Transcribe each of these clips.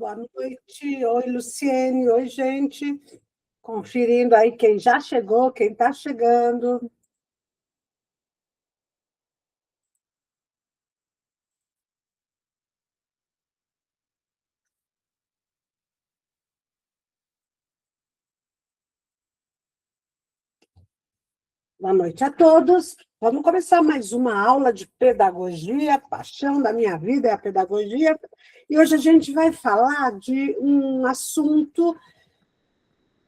Boa noite. Oi, Luciene. Oi, gente. Conferindo aí quem já chegou, quem está chegando. Boa noite a todos. Vamos começar mais uma aula de pedagogia. A paixão da minha vida é a pedagogia. E hoje a gente vai falar de um assunto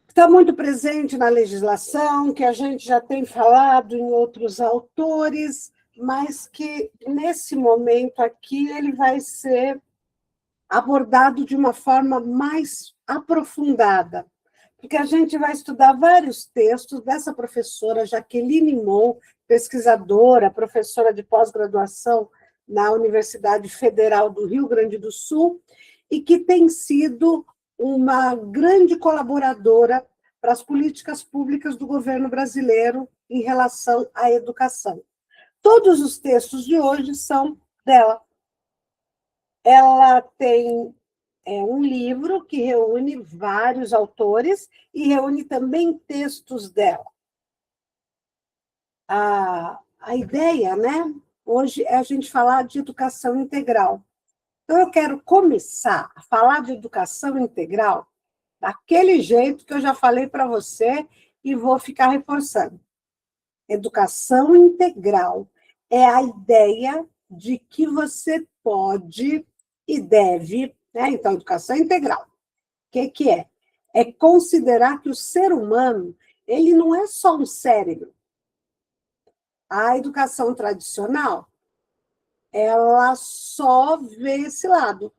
que está muito presente na legislação, que a gente já tem falado em outros autores, mas que nesse momento aqui ele vai ser abordado de uma forma mais aprofundada, porque a gente vai estudar vários textos dessa professora Jaqueline Moll, pesquisadora, professora de pós-graduação na Universidade Federal do Rio Grande do Sul, e que tem sido uma grande colaboradora para as políticas públicas do governo brasileiro em relação à educação. Todos os textos de hoje são dela. Ela tem um livro que reúne vários autores e reúne também textos dela. A ideia, né, hoje é a gente falar de educação integral. Então, eu quero começar a falar de educação integral daquele jeito que eu já falei para você e vou ficar reforçando. Educação integral é a ideia de que você pode e deve, né? Então, educação integral. O que é? É considerar que o ser humano, ele não é só um cérebro. A educação tradicional, ela só vê esse lado.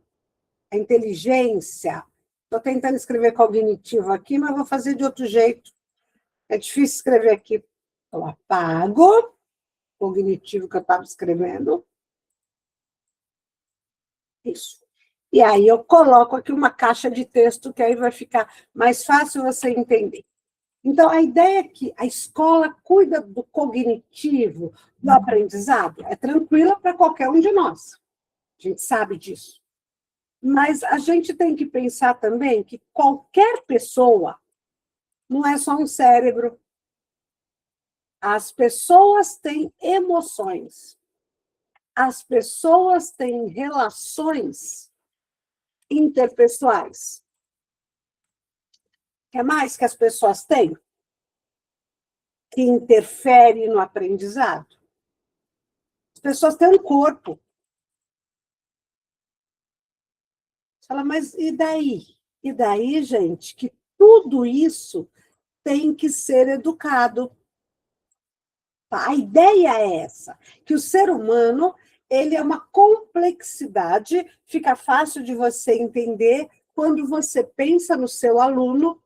A inteligência. Estou tentando escrever cognitivo aqui, mas vou fazer de outro jeito. É difícil escrever aqui. Eu apago o cognitivo que eu estava escrevendo. Isso. E aí eu coloco aqui uma caixa de texto, que aí vai ficar mais fácil você entender. Então, a ideia é que a escola cuida do cognitivo, do aprendizado, é tranquila para qualquer um de nós. A gente sabe disso. Mas a gente tem que pensar também que qualquer pessoa não é só um cérebro. As pessoas têm emoções. As pessoas têm relações interpessoais. O que mais que as pessoas têm? Que interfere no aprendizado? As pessoas têm um corpo. Você fala, mas e daí? E daí, gente, que tudo isso tem que ser educado. A ideia é essa, que o ser humano, ele é uma complexidade, fica fácil de você entender quando você pensa no seu aluno,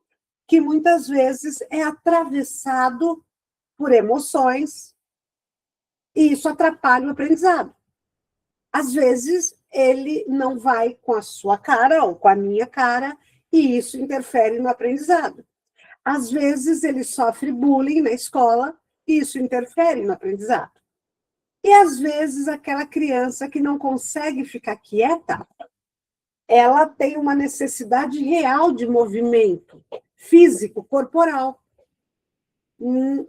que muitas vezes é atravessado por emoções, e isso atrapalha o aprendizado. Às vezes, ele não vai com a sua cara ou com a minha cara, e isso interfere no aprendizado. Às vezes, ele sofre bullying na escola, e isso interfere no aprendizado. E, às vezes, aquela criança que não consegue ficar quieta, ela tem uma necessidade real de movimento físico, corporal.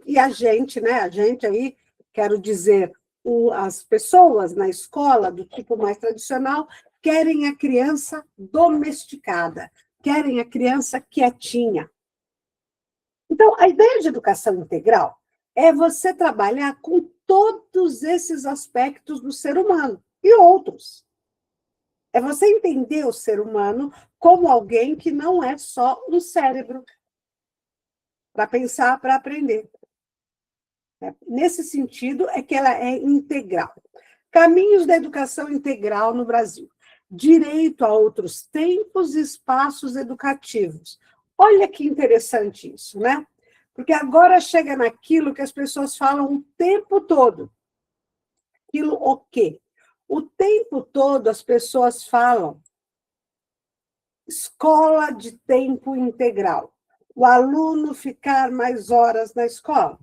E a gente, né? A gente aí, quero dizer, as pessoas na escola, do tipo mais tradicional, querem a criança domesticada, querem a criança quietinha. Então, a ideia de educação integral é você trabalhar com todos esses aspectos do ser humano e outros. É você entender o ser humano como alguém que não é só um cérebro para pensar, para aprender. Nesse sentido, é que ela é integral. Caminhos da educação integral no Brasil. Direito a outros tempos e espaços educativos. Olha que interessante isso, né? Porque agora chega naquilo que as pessoas falam o tempo todo. Aquilo o quê? O tempo todo as pessoas falam escola de tempo integral. O aluno ficar mais horas na escola.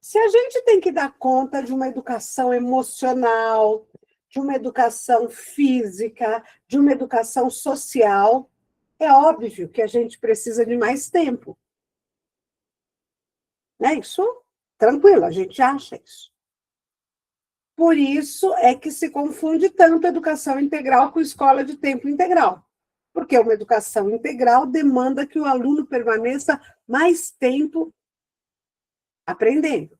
Se a gente tem que dar conta de uma educação emocional, de uma educação física, de uma educação social, é óbvio que a gente precisa de mais tempo. Né? Isso, tranquilo, a gente acha isso. Por isso é que se confunde tanto educação integral com escola de tempo integral. Porque uma educação integral demanda que o aluno permaneça mais tempo aprendendo.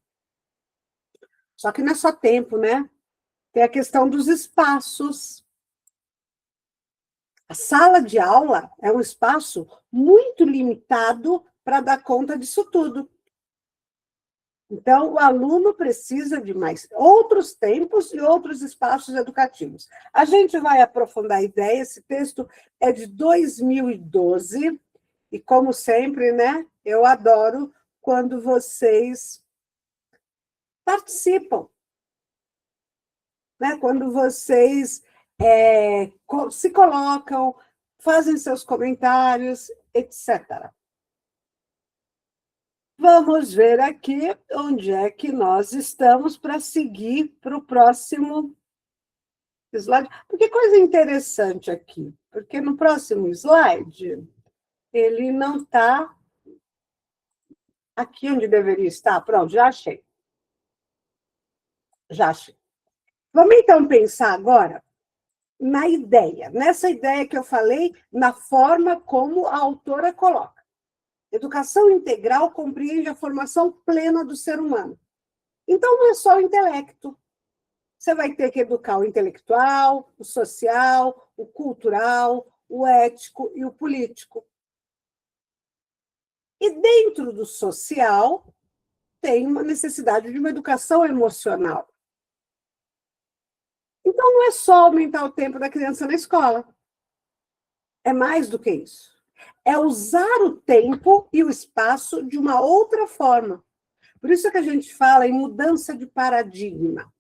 Só que não é só tempo, né? Tem a questão dos espaços. A sala de aula é um espaço muito limitado para dar conta disso tudo. Então, o aluno precisa de mais outros tempos e outros espaços educativos. A gente vai aprofundar a ideia, esse texto é de 2012, e como sempre, né, eu adoro quando vocês participam, né, quando vocês se colocam, fazem seus comentários, etc. Vamos ver aqui onde é que nós estamos para seguir para o próximo slide. Porque coisa interessante aqui, porque no próximo slide ele não está aqui onde deveria estar. Pronto, já achei. Já achei. Vamos então pensar agora na ideia, nessa ideia que eu falei, na forma como a autora coloca. Educação integral compreende a formação plena do ser humano. Então, não é só o intelecto. Você vai ter que educar o intelectual, o social, o cultural, o ético e o político. E dentro do social, tem uma necessidade de uma educação emocional. Então, não é só aumentar o tempo da criança na escola. É mais do que isso. É usar o tempo e o espaço de uma outra forma. Por isso que a gente fala em mudança de paradigma.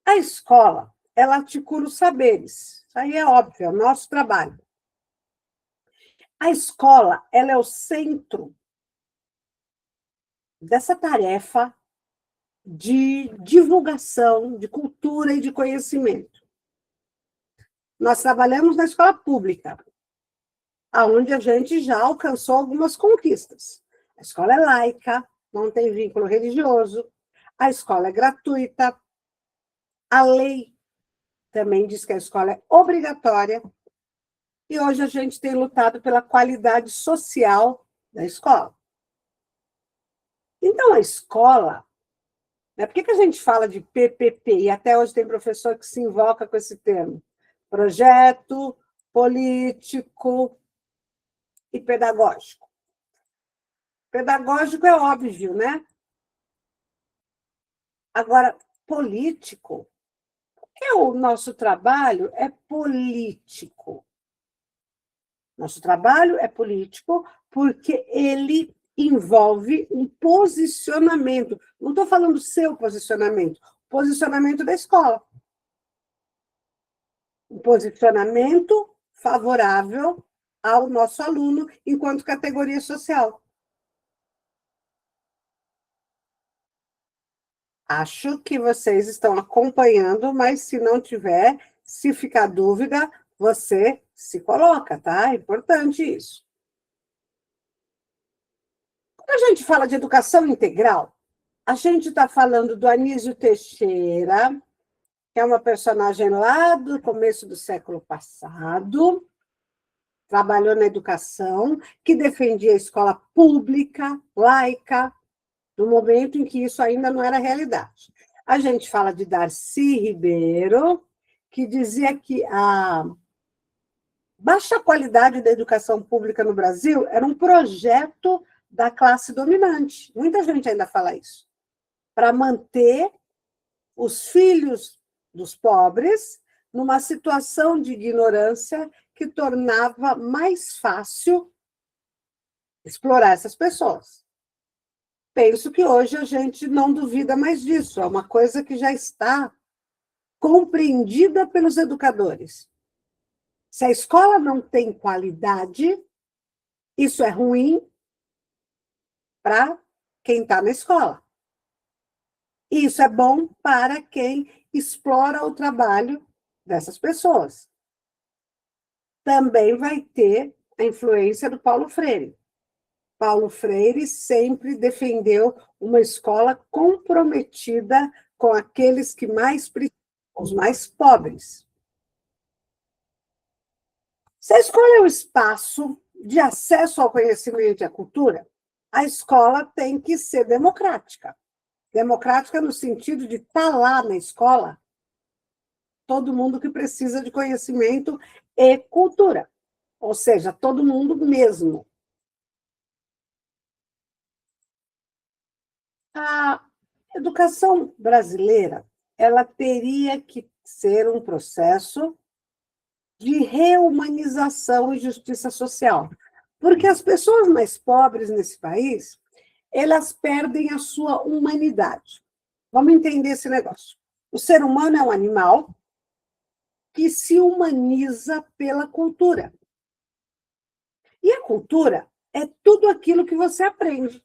A escola, ela articula os saberes. Isso aí é óbvio, é o nosso trabalho. A escola, ela é o centro dessa tarefa de divulgação, de cultura e de conhecimento. Nós trabalhamos na escola pública, onde a gente já alcançou algumas conquistas. A escola é laica, não tem vínculo religioso, a escola é gratuita, a lei também diz que a escola é obrigatória, e hoje a gente tem lutado pela qualidade social da escola. Então, a escola, né, por que a gente fala de PPP? E até hoje tem professor que se invoca com esse termo. Projeto político e pedagógico. Pedagógico é óbvio, né? Agora, político, porque o nosso trabalho é político. Nosso trabalho é político porque ele envolve um posicionamento. Não estou falando seu posicionamento da escola. Um posicionamento favorável ao nosso aluno enquanto categoria social. Acho que vocês estão acompanhando, mas se não tiver, se ficar dúvida, você se coloca, tá? É importante isso. Quando a gente fala de educação integral, a gente está falando do Anísio Teixeira, que é uma personagem lá do começo do século passado, trabalhou na educação, que defendia a escola pública, laica, no momento em que isso ainda não era realidade. A gente fala de Darcy Ribeiro, que dizia que a baixa qualidade da educação pública no Brasil era um projeto da classe dominante. Muita gente ainda fala isso. Para manter os filhos dos pobres numa situação de ignorância que tornava mais fácil explorar essas pessoas. Penso que hoje a gente não duvida mais disso, é uma coisa que já está compreendida pelos educadores. Se a escola não tem qualidade, isso é ruim para quem está na escola. Isso é bom para quem explora o trabalho dessas pessoas. Também vai ter a influência do Paulo Freire. Paulo Freire sempre defendeu uma escola comprometida com aqueles que mais precisam, os mais pobres. Se a escola é um espaço de acesso ao conhecimento e à cultura, a escola tem que ser democrática. Democrática no sentido de estar lá na escola todo mundo que precisa de conhecimento e cultura. Ou seja, todo mundo mesmo. A educação brasileira, ela teria que ser um processo de reumanização e justiça social. Porque as pessoas mais pobres nesse país, elas perdem a sua humanidade. Vamos entender esse negócio. O ser humano é um animal que se humaniza pela cultura. E a cultura é tudo aquilo que você aprende.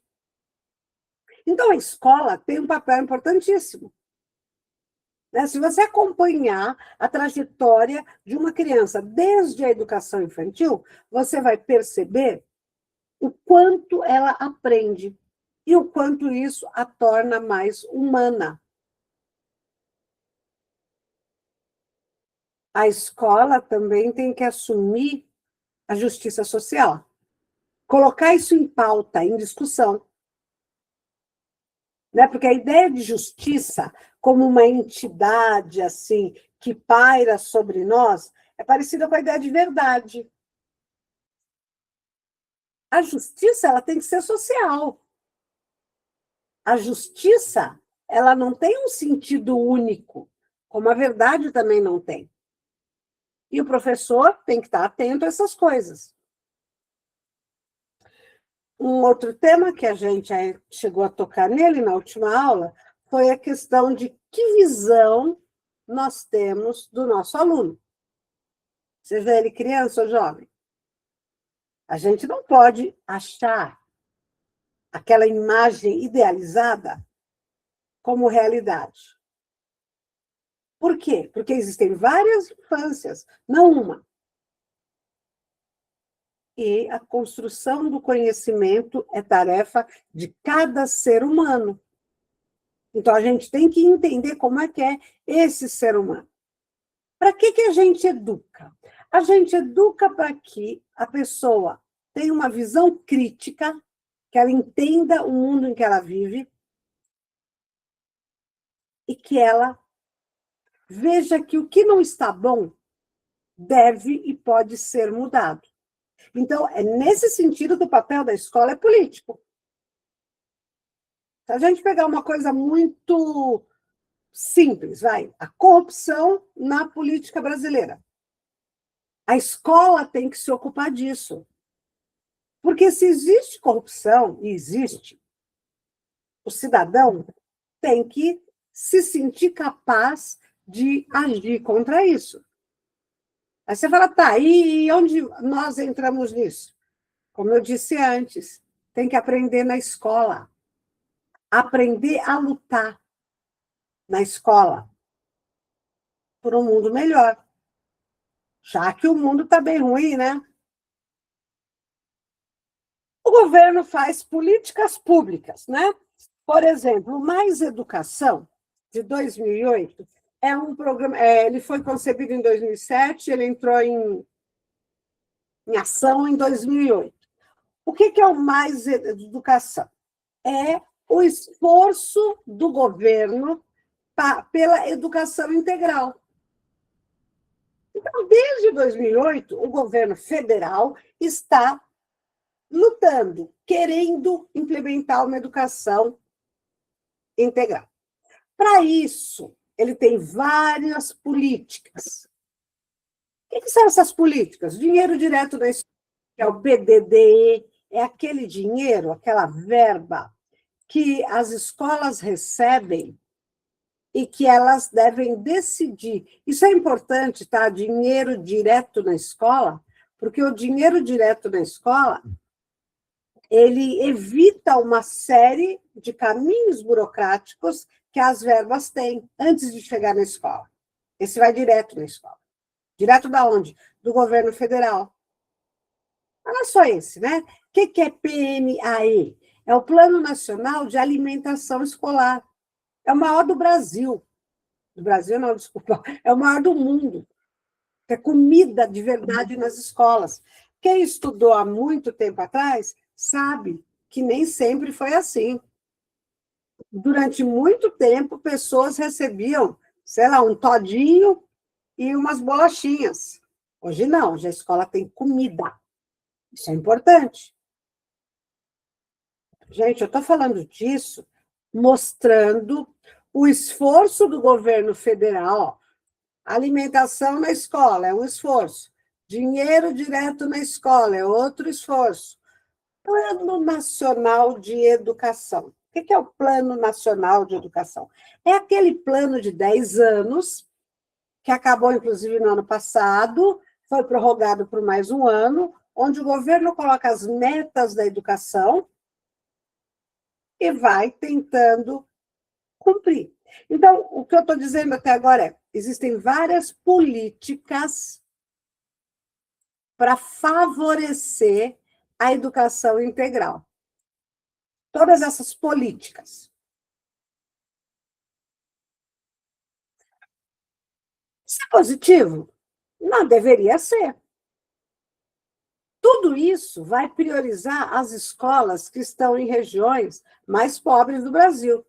Então, a escola tem um papel importantíssimo. Se você acompanhar a trajetória de uma criança desde a educação infantil, você vai perceber o quanto ela aprende e o quanto isso a torna mais humana. A escola também tem que assumir a justiça social, colocar isso em pauta, em discussão. Porque a ideia de justiça como uma entidade assim que paira sobre nós é parecida com a ideia de verdade. A justiça ela tem que ser social. A justiça ela não tem um sentido único, como a verdade também não tem. E o professor tem que estar atento a essas coisas. Um outro tema que a gente chegou a tocar nele na última aula foi a questão de que visão nós temos do nosso aluno. Seja ele criança ou jovem. A gente não pode achar aquela imagem idealizada como realidade. Por quê? Porque existem várias infâncias, não uma. E a construção do conhecimento é tarefa de cada ser humano. Então, a gente tem que entender como é que é esse ser humano. Para que a gente educa? A gente educa para que a pessoa tenha uma visão crítica, que ela entenda o mundo em que ela vive e que ela veja que o que não está bom deve e pode ser mudado. Então, é nesse sentido que o papel da escola é político. Se a gente pegar uma coisa muito simples, a corrupção na política brasileira. A escola tem que se ocupar disso. Porque se existe corrupção, e existe, o cidadão tem que se sentir capaz de agir contra isso. Aí você fala, tá, e onde nós entramos nisso? Como eu disse antes, tem que aprender na escola. Aprender a lutar na escola por um mundo melhor. Já que o mundo está bem ruim, né? O governo faz políticas públicas, né? Por exemplo, o Mais Educação, de 2008, é um programa, ele foi concebido em 2007, ele entrou em ação em 2008. O que é o Mais Educação? É o esforço do governo pela educação integral. Então, desde 2008, o governo federal está lutando, querendo implementar uma educação integral. Para isso, ele tem várias políticas. O que são essas políticas? Dinheiro direto da escola, que é o PDDE, é aquele dinheiro, aquela verba que as escolas recebem e que elas devem decidir. Isso é importante, tá? Dinheiro direto na escola, porque o dinheiro direto na escola ele evita uma série de caminhos burocráticos que as verbas têm antes de chegar na escola. Esse vai direto na escola. Direto da onde? Do governo federal. Mas não é só esse, né? O que é PNAE? É o Plano Nacional de Alimentação Escolar. É o maior do Brasil. Do Brasil, não, desculpa. É o maior do mundo. É comida de verdade nas escolas. Quem estudou há muito tempo atrás sabe que nem sempre foi assim. Durante muito tempo, pessoas recebiam, sei lá, um todinho e umas bolachinhas. Hoje não, hoje a escola tem comida. Isso é importante. Gente, eu estou falando disso mostrando o esforço do governo federal. Alimentação na escola é um esforço. Dinheiro direto na escola é outro esforço. Plano Nacional de Educação. O que é o Plano Nacional de Educação? É aquele plano de 10 anos, que acabou, inclusive, no ano passado, foi prorrogado por mais um ano, onde o governo coloca as metas da educação e vai tentando cumprir. Então, o que eu estou dizendo até agora é: existem várias políticas para favorecer a educação integral. Todas essas políticas. Isso é positivo? Não deveria ser. Tudo isso vai priorizar as escolas que estão em regiões mais pobres do Brasil.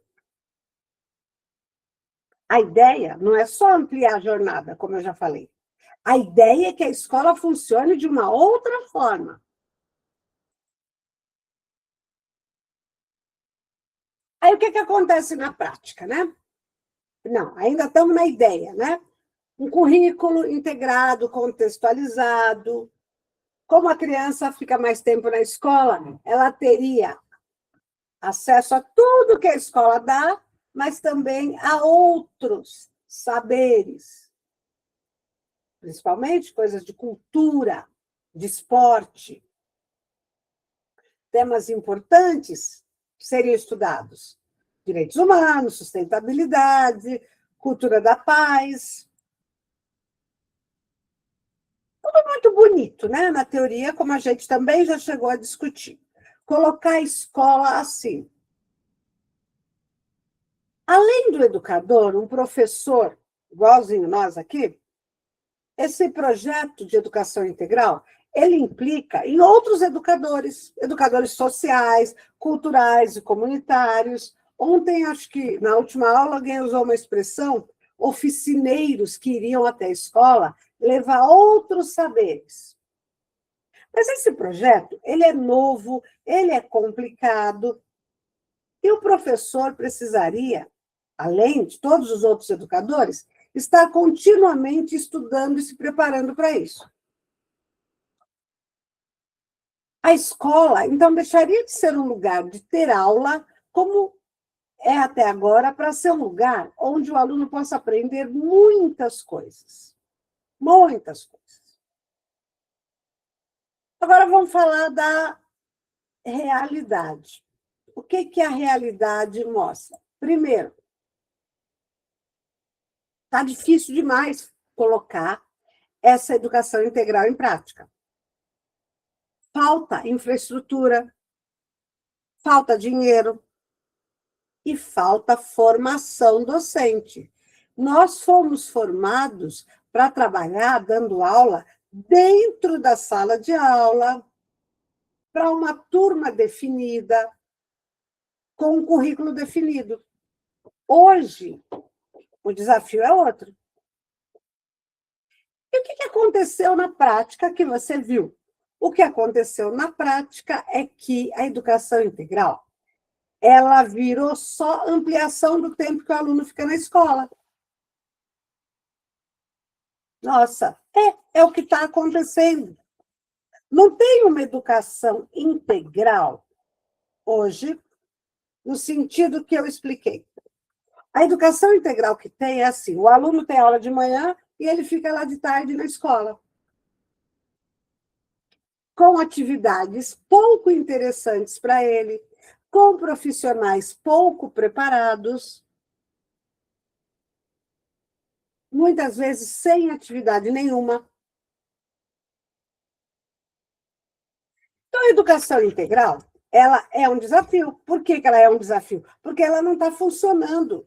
A ideia não é só ampliar a jornada, como eu já falei. A ideia é que a escola funcione de uma outra forma. Aí o que acontece na prática, né? Não, ainda estamos na ideia, né? Um currículo integrado, contextualizado. Como a criança fica mais tempo na escola, ela teria acesso a tudo que a escola dá, mas também a outros saberes, principalmente coisas de cultura, de esporte, temas importantes seriam estudados: direitos humanos, sustentabilidade, cultura da paz. Tudo muito bonito, né? Na teoria, como a gente também já chegou a discutir. Colocar a escola assim. Além do educador, um professor, igualzinho nós aqui, esse projeto de educação integral, ele implica em outros educadores, educadores sociais, culturais e comunitários. Ontem, acho que na última aula, alguém usou uma expressão: oficineiros que iriam até a escola levar outros saberes. Mas esse projeto, ele é novo, ele é complicado, e o professor precisaria, além de todos os outros educadores, estar continuamente estudando e se preparando para isso. A escola, então, deixaria de ser um lugar de ter aula, como é até agora, para ser um lugar onde o aluno possa aprender muitas coisas. Muitas coisas. Agora vamos falar da realidade. O que a realidade mostra? Primeiro, está difícil demais colocar essa educação integral em prática. Falta infraestrutura, falta dinheiro e falta formação docente. Nós fomos formados para trabalhar dando aula dentro da sala de aula, para uma turma definida, com um currículo definido. Hoje, o desafio é outro. E o que aconteceu na prática que você viu? O que aconteceu na prática é que a educação integral, ela virou só ampliação do tempo que o aluno fica na escola. Nossa, é o que está acontecendo. Não tem uma educação integral hoje, no sentido que eu expliquei. A educação integral que tem é assim: o aluno tem aula de manhã e ele fica lá de tarde na escola, com atividades pouco interessantes para ele, com profissionais pouco preparados. muitas vezes sem atividade nenhuma. Então, a educação integral, ela é um desafio. Por que ela é um desafio? Porque ela não está funcionando.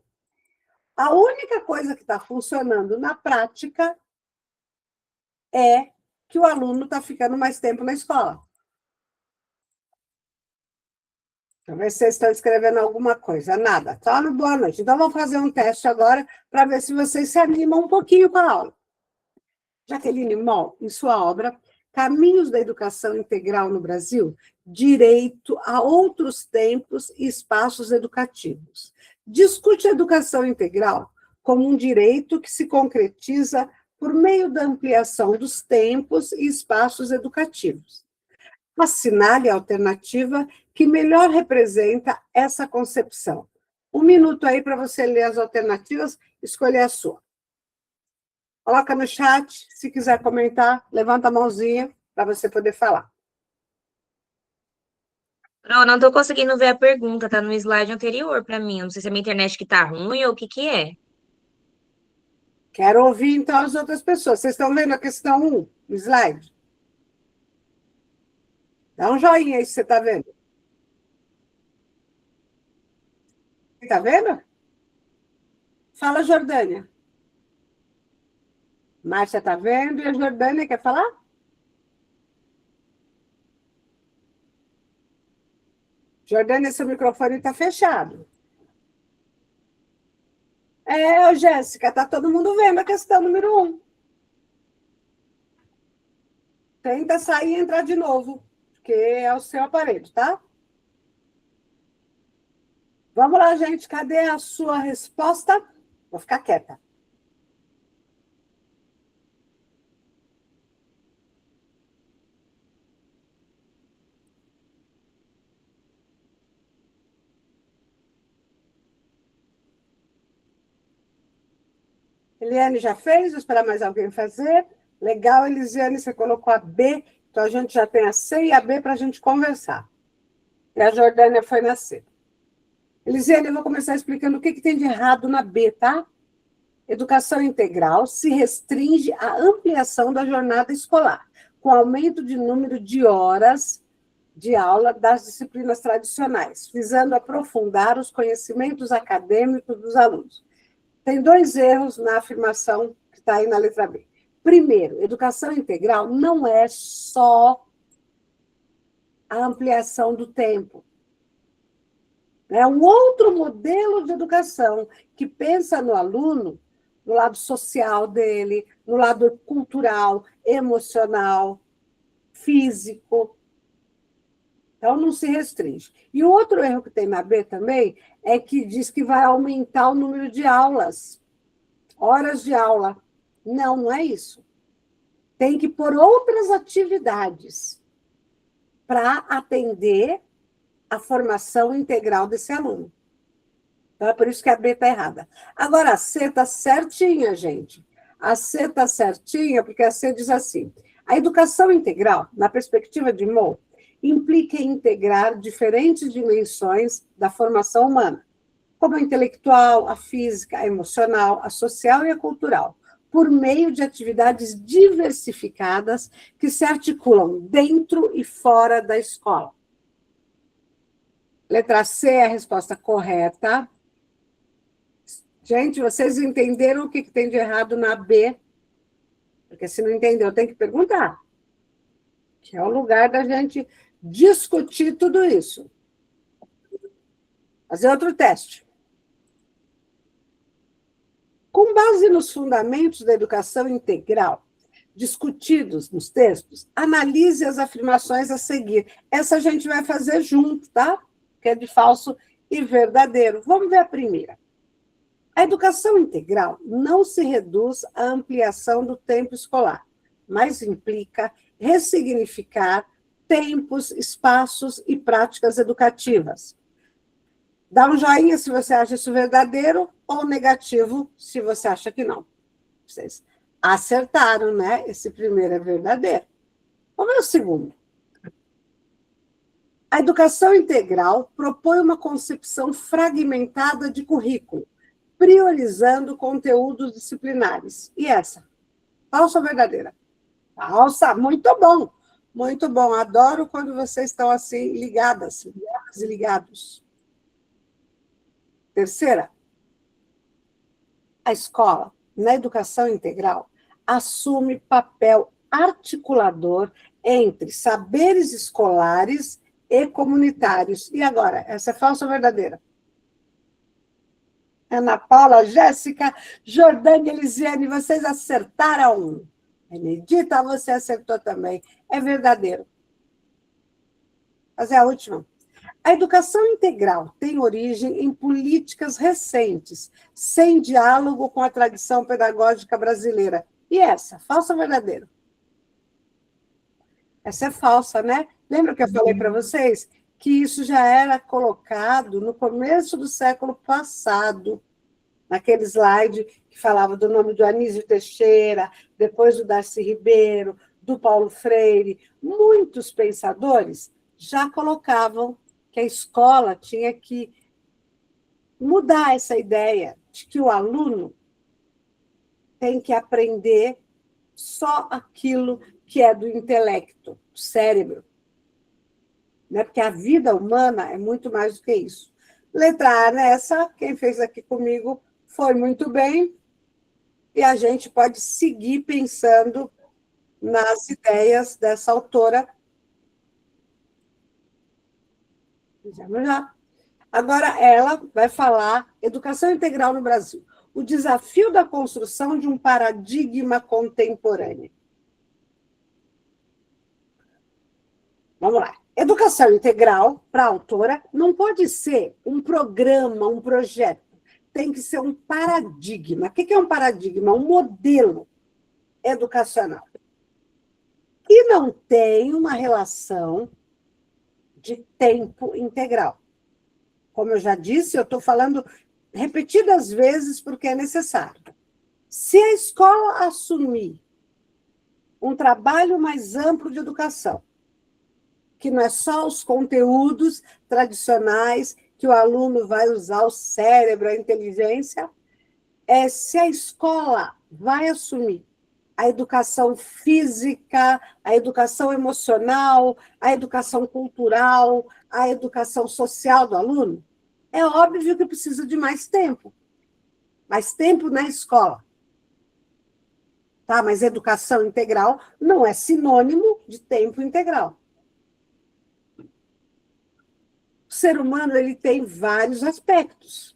A única coisa que está funcionando na prática é que o aluno está ficando mais tempo na escola. Deixa eu ver se vocês estão escrevendo alguma coisa. Nada. Só no boa noite. Então, vamos fazer um teste agora para ver se vocês se animam um pouquinho com a aula. Jaqueline Moll, em sua obra Caminhos da Educação Integral no Brasil, Direito a Outros Tempos e Espaços Educativos. Discute a educação integral como um direito que se concretiza por meio da ampliação dos tempos e espaços educativos. Assinale a alternativa que melhor representa essa concepção. 1 minuto aí para você ler as alternativas, escolher a sua. Coloca no chat, se quiser comentar, levanta a mãozinha para você poder falar. Não estou conseguindo ver a pergunta, tá no slide anterior para mim. Não sei se é a minha internet que tá ruim ou o que que é. Quero ouvir, então, as outras pessoas. Vocês estão vendo a questão 1, no slide? Dá um joinha aí se você está vendo. Está vendo? Fala, Jordânia. Márcia está vendo e a Jordânia quer falar? Jordânia, seu microfone está fechado. Jéssica, está todo mundo vendo a questão número 1. Tenta sair e entrar de novo, porque é o seu aparelho, tá? Vamos lá, gente. Cadê a sua resposta? Vou ficar quieta. Eliane já fez, vou esperar mais alguém fazer. Legal, Elisiane, você colocou a B, então a gente já tem a C e a B para a gente conversar. E a Jordânia foi na C. Elisiane, eu vou começar explicando o que tem de errado na B, tá? Educação integral se restringe à ampliação da jornada escolar, com aumento de número de horas de aula das disciplinas tradicionais, visando aprofundar os conhecimentos acadêmicos dos alunos. Tem 2 erros na afirmação que está aí na letra B. Primeiro, educação integral não é só a ampliação do tempo. É um outro modelo de educação que pensa no aluno, no lado social dele, no lado cultural, emocional, físico. Então, não se restringe. E o outro erro que tem na B também é que diz que vai aumentar o número de aulas, horas de aula. Não, não é isso. Tem que pôr outras atividades para atender a formação integral desse aluno. Então, é por isso que a B está errada. Agora, a C está certinha, gente. A C está certinha porque a C diz assim: a educação integral, na perspectiva de Moll, implica em integrar diferentes dimensões da formação humana, como a intelectual, a física, a emocional, a social e a cultural, por meio de atividades diversificadas que se articulam dentro e fora da escola. Letra C é a resposta correta. Gente, vocês entenderam o que tem de errado na B? Porque se não entendeu, tem que perguntar. Que é o lugar da gente discutir tudo isso. Fazer outro teste. Com base nos fundamentos da educação integral, discutidos nos textos, analise as afirmações a seguir. Essa a gente vai fazer junto, tá? Que é de falso e verdadeiro. Vamos ver a primeira. A educação integral não se reduz à ampliação do tempo escolar, mas implica ressignificar tempos, espaços e práticas educativas. Dá um joinha se você acha isso verdadeiro ou negativo se você acha que não. Vocês acertaram, né? Esse primeiro é verdadeiro. Vamos ver o segundo. A educação integral propõe uma concepção fragmentada de currículo, priorizando conteúdos disciplinares. E essa? Falsa ou verdadeira? Falsa, muito bom. Muito bom. Adoro quando vocês estão assim, ligadas e ligados. Terceira, a escola, na educação integral, assume papel articulador entre saberes escolares e comunitários. E agora, essa é falsa ou verdadeira? Ana Paula, Jéssica, Jordânia, Elisiane, vocês acertaram. Benedita, você acertou também. É verdadeiro. Mas é a última. A educação integral tem origem em políticas recentes, sem diálogo com a tradição pedagógica brasileira. E essa, falsa ou verdadeira? Essa é falsa, né? Lembra que eu falei para vocês que isso já era colocado no começo do século passado, naquele slide que falava do nome do Anísio Teixeira, depois do Darcy Ribeiro, do Paulo Freire. Muitos pensadores já colocavam que a escola tinha que mudar essa ideia de que o aluno tem que aprender só aquilo que é do intelecto, do cérebro. Né? Porque a vida humana é muito mais do que isso. Letra A nessa, quem fez aqui comigo foi muito bem, e a gente pode seguir pensando nas ideias dessa autora. Fizemos já. Agora, ela vai falar educação integral no Brasil. O desafio da construção de um paradigma contemporâneo. Vamos lá. Educação integral, para a autora, não pode ser um programa, um projeto. Tem que ser um paradigma. O que é um paradigma? Um modelo educacional. E não tem uma relação de tempo integral. Como eu já disse, eu estou falando repetidas vezes porque é necessário. Se a escola assumir um trabalho mais amplo de educação, que não é só os conteúdos tradicionais, que o aluno vai usar o cérebro, a inteligência, se a escola vai assumir a educação física, a educação emocional, a educação cultural, a educação social do aluno, é óbvio que precisa de mais tempo na escola. Tá? Mas educação integral não é sinônimo de tempo integral. O ser humano ele tem vários aspectos.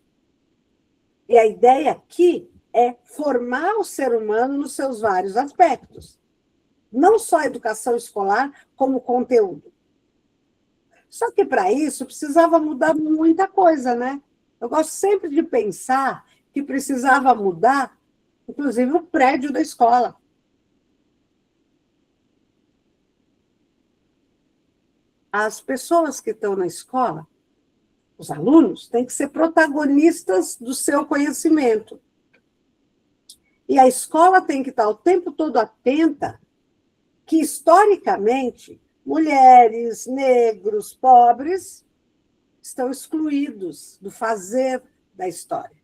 E a ideia aqui é formar o ser humano nos seus vários aspectos. Não só a educação escolar, como conteúdo. Só que, para isso, precisava mudar muita coisa, né? Eu gosto sempre de pensar que precisava mudar, inclusive, o prédio da escola. As pessoas que estão na escola, os alunos, têm que ser protagonistas do seu conhecimento. E a escola tem que estar o tempo todo atenta que, historicamente, mulheres, negros, pobres estão excluídos do fazer da história.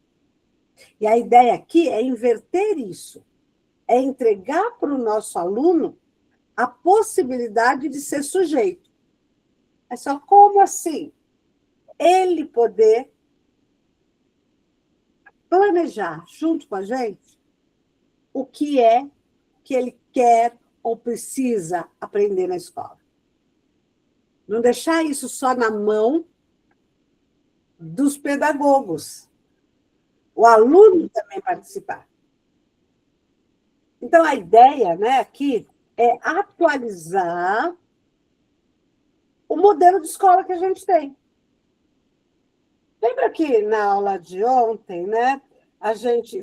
E a ideia aqui é inverter isso, é entregar para o nosso aluno a possibilidade de ser sujeito. É só como assim? Ele poder planejar junto com a gente o que é que ele quer ou precisa aprender na escola. Não deixar isso só na mão dos pedagogos. O aluno também participar. Então, a ideia, né, aqui é atualizar o modelo de escola que a gente tem. Lembra que na aula de ontem, né,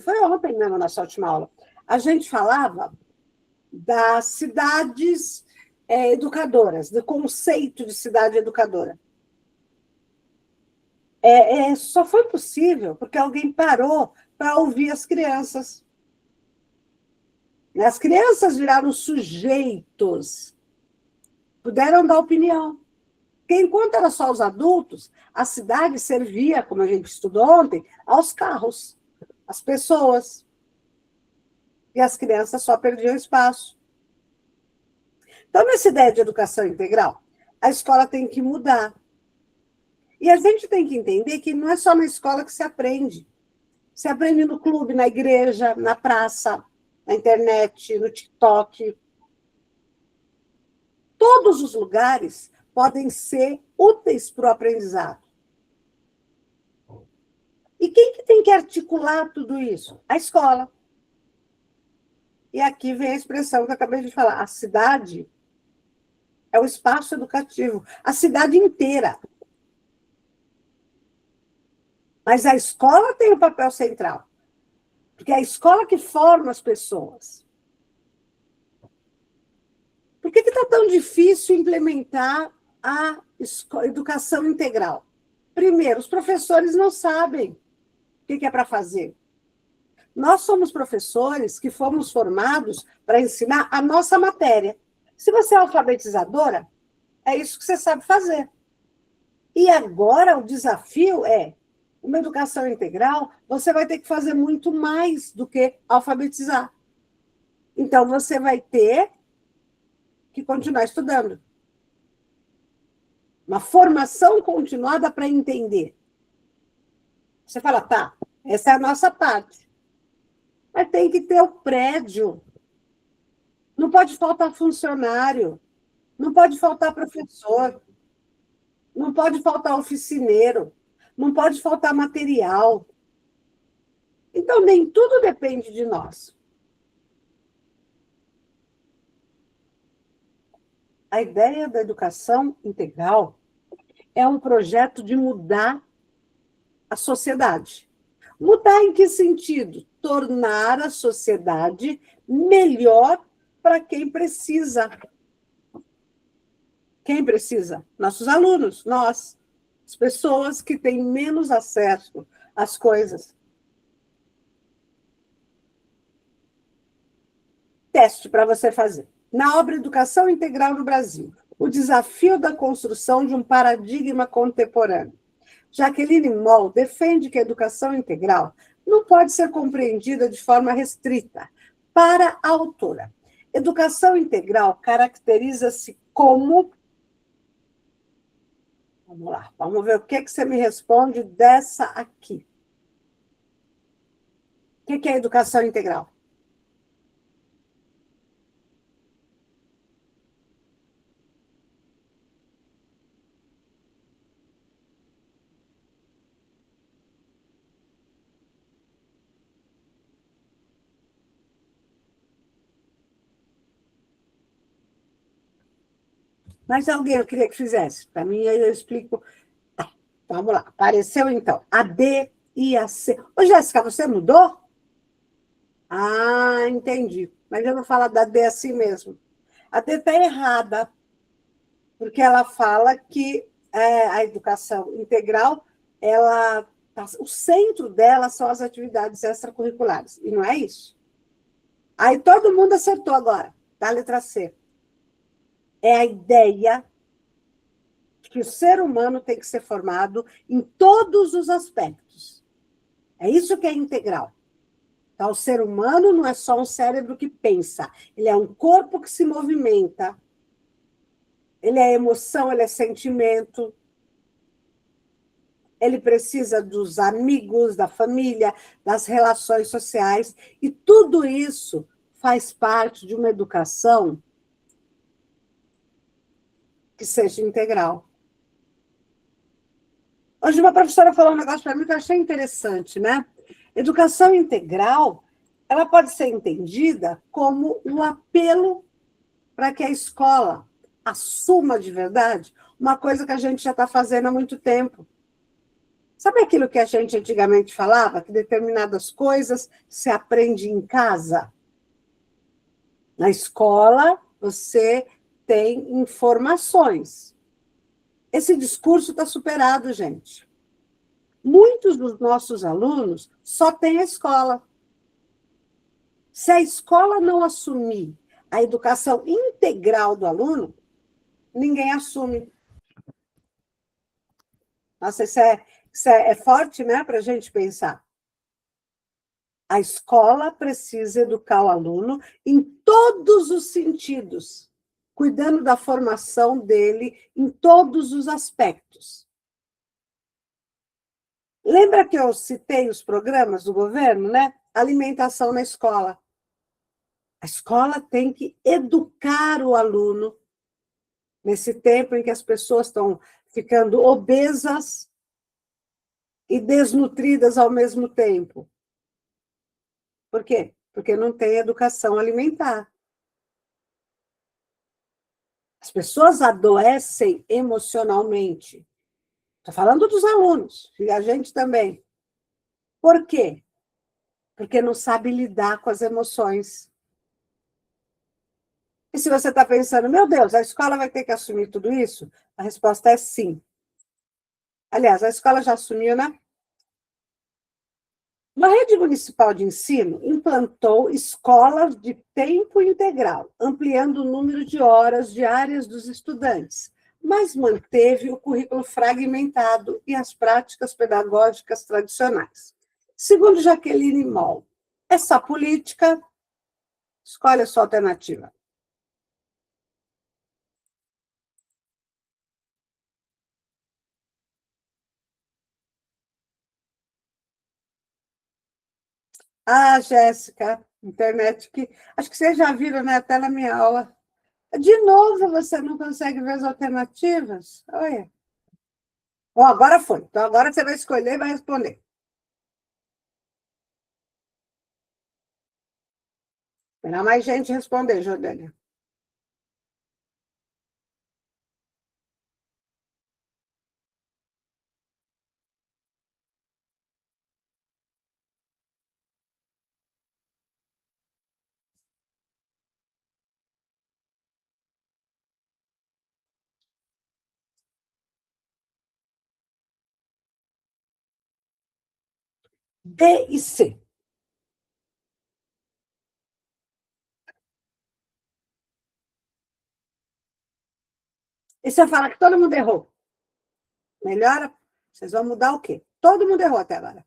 foi ontem mesmo, nossa última aula, a gente falava das cidades educadoras, do conceito de cidade educadora. Só foi possível porque alguém parou para ouvir as crianças. As crianças viraram sujeitos, puderam dar opinião. Porque enquanto era só os adultos, a cidade servia, como a gente estudou ontem, aos carros. as pessoas. E as crianças só perdiam espaço. Então, nessa ideia de educação integral, a escola tem que mudar. E a gente tem que entender que não é só na escola que se aprende. Se aprende no clube, na igreja, na praça, na internet, no TikTok. Todos os lugares podem ser úteis para o aprendizado. E quem que tem que articular tudo isso? A escola. E aqui vem a expressão que eu acabei de falar. A cidade é o espaço educativo. A cidade inteira. Mas a escola tem o papel central. Porque é a escola que forma as pessoas. Por que está tão difícil implementar a educação integral? Primeiro, os professores não sabem o que é para fazer. Nós somos professores que fomos formados para ensinar a nossa matéria. Se você é alfabetizadora, é isso que você sabe fazer. E agora o desafio é, uma educação integral, você vai ter que fazer muito mais do que alfabetizar. Então, você vai ter que continuar estudando. Uma formação continuada para entender. Você fala, tá, essa é a nossa parte. Mas tem que ter o prédio. Não pode faltar funcionário. Não pode faltar professor. Não pode faltar oficineiro. Não pode faltar material. Então, nem tudo depende de nós. A ideia da educação integral é um projeto de mudar a sociedade. Mudar em que sentido? Tornar a sociedade melhor para quem precisa. Quem precisa? Nossos alunos, nós. As pessoas que têm menos acesso às coisas. Teste para você fazer. Na obra Educação Integral no Brasil, o desafio da construção de um paradigma contemporâneo. Jaqueline Moll defende que a educação integral não pode ser compreendida de forma restrita. Para a autora, educação integral caracteriza-se como... Vamos lá, vamos ver o que você me responde dessa aqui. O que é educação integral? Mas alguém eu queria que fizesse. Para mim, aí eu explico. Vamos lá. Apareceu, então, a D e a C. Ô, Jéssica, você mudou? Ah, entendi. Mas eu não falo da D assim mesmo. A D está errada, porque ela fala que a educação integral, o centro dela são as atividades extracurriculares. E não é isso. Aí todo mundo acertou agora, da letra C. É a ideia que o ser humano tem que ser formado em todos os aspectos. É isso que é integral. Então, o ser humano não é só um cérebro que pensa, ele é um corpo que se movimenta, ele é emoção, ele é sentimento, ele precisa dos amigos, da família, das relações sociais, e tudo isso faz parte de uma educação que seja integral. Hoje uma professora falou um negócio para mim que eu achei interessante, né? Educação integral, ela pode ser entendida como um apelo para que a escola assuma de verdade uma coisa que a gente já está fazendo há muito tempo. Sabe aquilo que a gente antigamente falava, que determinadas coisas se aprende em casa? Na escola, você tem informações. Esse discurso está superado, gente. Muitos dos nossos alunos só têm a escola. Se a escola não assumir a educação integral do aluno, ninguém assume. Nossa, isso é forte, né, para a gente pensar. A escola precisa educar o aluno em todos os sentidos, cuidando da formação dele em todos os aspectos. Lembra que eu citei os programas do governo, né? Alimentação na escola. A escola tem que educar o aluno nesse tempo em que as pessoas estão ficando obesas e desnutridas ao mesmo tempo. Por quê? Porque não tem educação alimentar. As pessoas adoecem emocionalmente. Estou falando dos alunos, e a gente também. Por quê? Porque não sabe lidar com as emoções. E se você está pensando, meu Deus, a escola vai ter que assumir tudo isso? A resposta é sim. Aliás, a escola já assumiu, né? Uma rede municipal de ensino implantou escolas de tempo integral, ampliando o número de horas diárias dos estudantes, mas manteve o currículo fragmentado e as práticas pedagógicas tradicionais. Segundo Jaqueline Moll, essa política, escolhe a sua alternativa. Ah, Jéssica, internet que. Acho que vocês já viram, né, até na minha aula. De novo, você não consegue ver as alternativas? Olha. Bom, agora foi. Então, agora você vai escolher e vai responder. Terá mais gente responder, Jordânia. D e C. E você fala que todo mundo errou. Melhora? Vocês vão mudar o quê? Todo mundo errou até agora.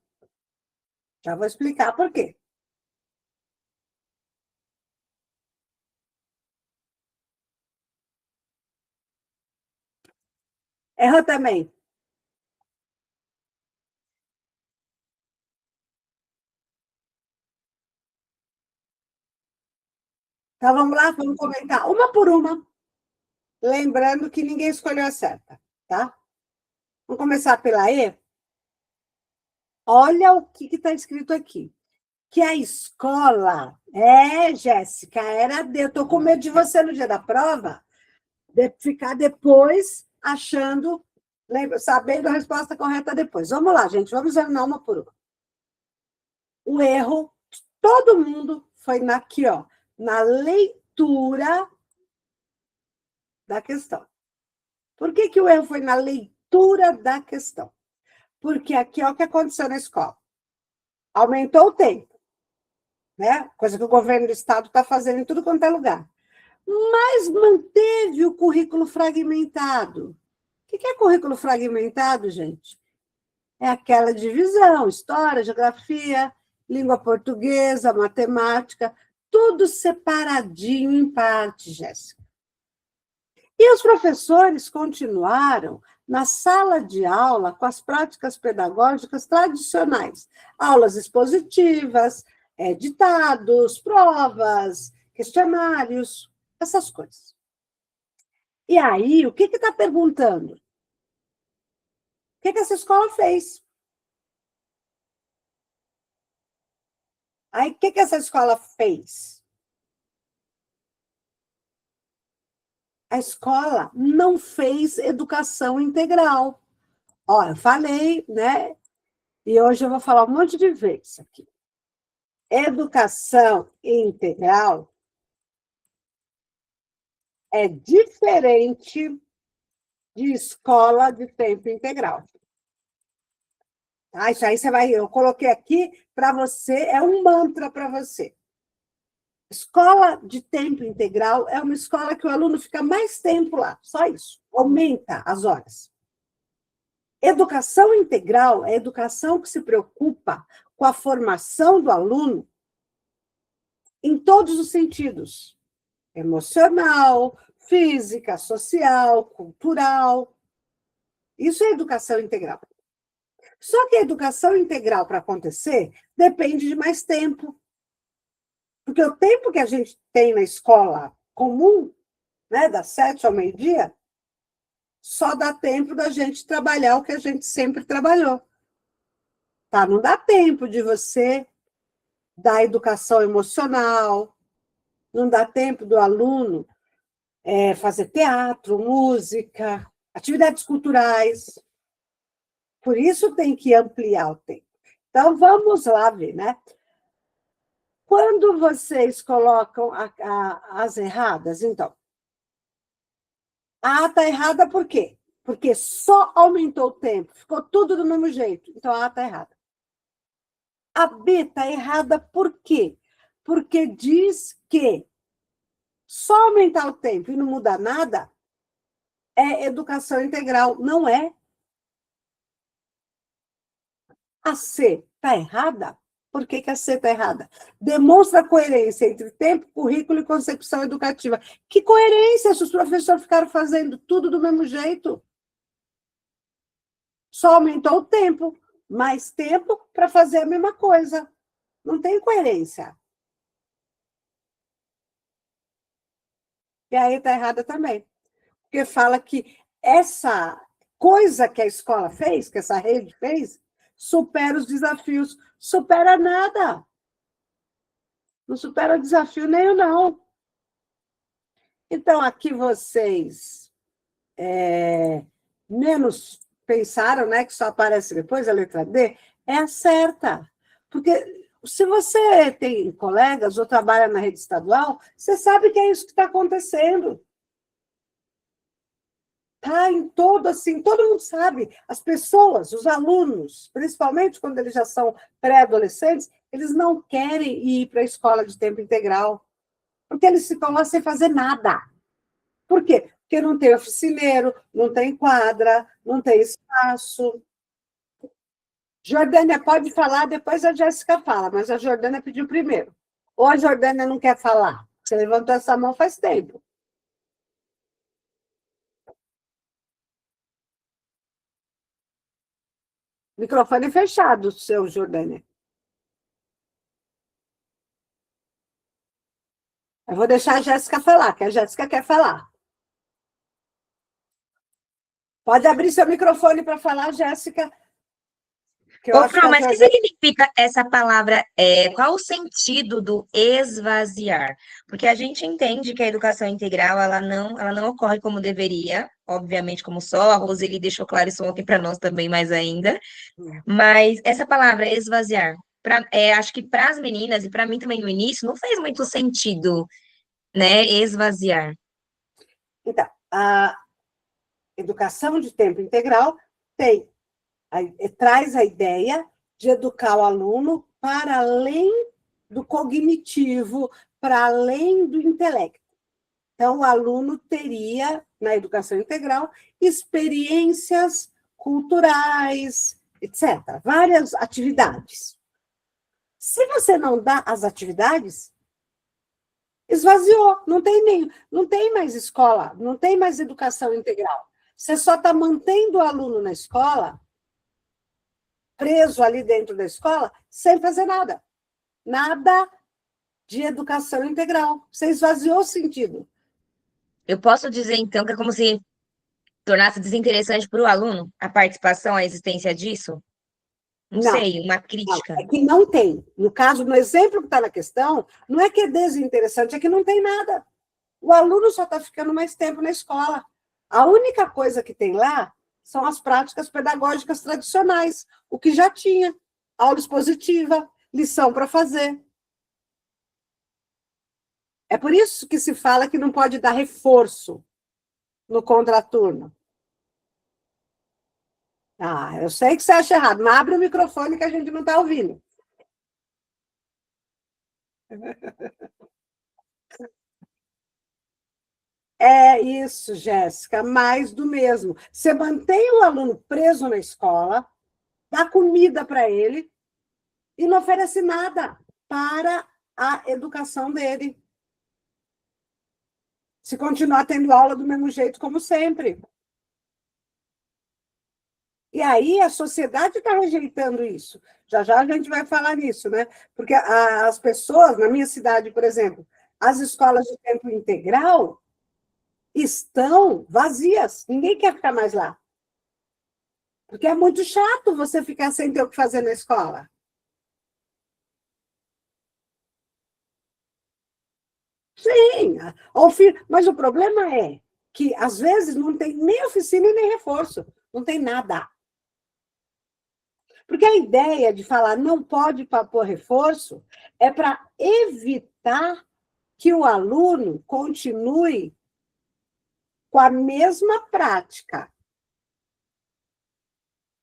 Já vou explicar por quê. Errou também. Então, vamos lá, vamos comentar uma por uma. Lembrando que ninguém escolheu a certa, tá? Vamos começar pela E. Olha o que está escrito aqui. Que a escola... Jéssica, era D. Eu estou com medo de você no dia da prova, de ficar depois achando, sabendo a resposta correta depois. Vamos lá, gente, vamos examinar uma por uma. O erro de todo mundo foi aqui, ó, na leitura da questão. Por que o erro foi na leitura da questão? Porque aqui é o que aconteceu na escola. Aumentou o tempo, né? Coisa que o governo do estado está fazendo em tudo quanto é lugar. Mas manteve o currículo fragmentado. O que é currículo fragmentado, gente? É aquela divisão, história, geografia, língua portuguesa, matemática, tudo separadinho em parte, Jéssica. E os professores continuaram na sala de aula com as práticas pedagógicas tradicionais, aulas expositivas, ditados, provas, questionários, essas coisas. E aí, o que está perguntando? O que essa escola fez? Aí, o que essa escola fez? A escola não fez educação integral. Ó, eu falei, né? E hoje eu vou falar um monte de vezes aqui. Educação integral é diferente de escola de tempo integral. Tá? Isso aí eu coloquei aqui para você, é um mantra para você. Escola de tempo integral é uma escola que o aluno fica mais tempo lá, só isso, aumenta as horas. Educação integral é educação que se preocupa com a formação do aluno em todos os sentidos, emocional, física, social, cultural. Isso é educação integral. Só que a educação integral, para acontecer, depende de mais tempo. Porque o tempo que a gente tem na escola comum, né, das 7 ao meio-dia, só dá tempo da gente trabalhar o que a gente sempre trabalhou. Tá? Não dá tempo de você dar educação emocional, não dá tempo do aluno fazer teatro, música, atividades culturais. Por isso tem que ampliar o tempo. Então, vamos lá ver, né? Quando vocês colocam as erradas, então, a A está errada por quê? Porque só aumentou o tempo, ficou tudo do mesmo jeito. Então, a A está errada. A B está errada por quê? Porque diz que só aumentar o tempo e não mudar nada é educação integral. Não é. A C está errada? Por que a C está errada? Demonstra coerência entre tempo, currículo e concepção educativa. Que coerência se os professores ficaram fazendo tudo do mesmo jeito? Só aumentou o tempo, mais tempo para fazer a mesma coisa. Não tem coerência. E aí está errada também. Porque fala que essa coisa que a escola fez, que essa rede fez, supera os desafios. Supera nada. Não supera o desafio nenhum, não. Então, aqui vocês menos pensaram, né, que só aparece depois a letra D, é a certa. Porque se você tem colegas ou trabalha na rede estadual, você sabe que é isso que está acontecendo. Está em todo, assim, todo mundo sabe. As pessoas, os alunos, principalmente quando eles já são pré-adolescentes, eles não querem ir para a escola de tempo integral, porque eles ficam lá sem fazer nada. Por quê? Porque não tem oficineiro, não tem quadra, não tem espaço. Jordânia pode falar, depois a Jéssica fala, mas a Jordânia pediu primeiro. Ou a Jordânia não quer falar? Você levantou essa mão faz tempo. Microfone fechado, seu Jordânia. Eu vou deixar a Jéssica falar, que a Jéssica quer falar. Pode abrir seu microfone para falar, Jéssica. Que eu Ô, acho que Fran, a mas o que Jordânia... significa essa palavra? Qual o sentido do esvaziar? Porque a gente entende que a educação integral ela não ocorre como deveria, obviamente, como só a Roseli deixou claro isso ontem para nós também, mais ainda. Mas essa palavra esvaziar, acho que para as meninas e para mim também no início, não fez muito sentido, né? Esvaziar. Então, a educação de tempo integral tem traz a ideia de educar o aluno para além do cognitivo, para além do intelecto. Então, o aluno teria, na educação integral, experiências culturais, etc., várias atividades. Se você não dá as atividades, esvaziou, não tem mais escola, não tem mais educação integral. Você só está mantendo o aluno na escola preso ali dentro da escola, sem fazer nada. Nada de educação integral. Você esvaziou o sentido. Eu posso dizer, então, que é como se tornasse desinteressante para o aluno a participação, a existência disso? Não Não, sei, uma não, crítica. é que não tem. No caso, no exemplo que está na questão, não é que é desinteressante, é que não tem nada. O aluno só está ficando mais tempo na escola. A única coisa que tem lá são as práticas pedagógicas tradicionais, o que já tinha. Aula expositiva, lição para fazer. É por isso que se fala que não pode dar reforço no contraturno. Ah, eu sei que você acha errado, mas abre o microfone que a gente não está ouvindo. É isso, Jéssica, mais do mesmo. Você mantém o aluno preso na escola, dá comida para ele e não oferece nada para a educação dele. Se continuar tendo aula do mesmo jeito como sempre. E aí a sociedade está rejeitando isso. Já já a gente vai falar nisso, né? Porque as pessoas, na minha cidade, por exemplo, as escolas de tempo integral estão vazias. Ninguém quer ficar mais lá. Porque é muito chato você ficar sem ter o que fazer na escola. Sim, mas o problema é que, às vezes, não tem nem oficina e nem reforço. Não tem nada. Porque a ideia de falar não pode pôr reforço é para evitar que o aluno continue com a mesma prática.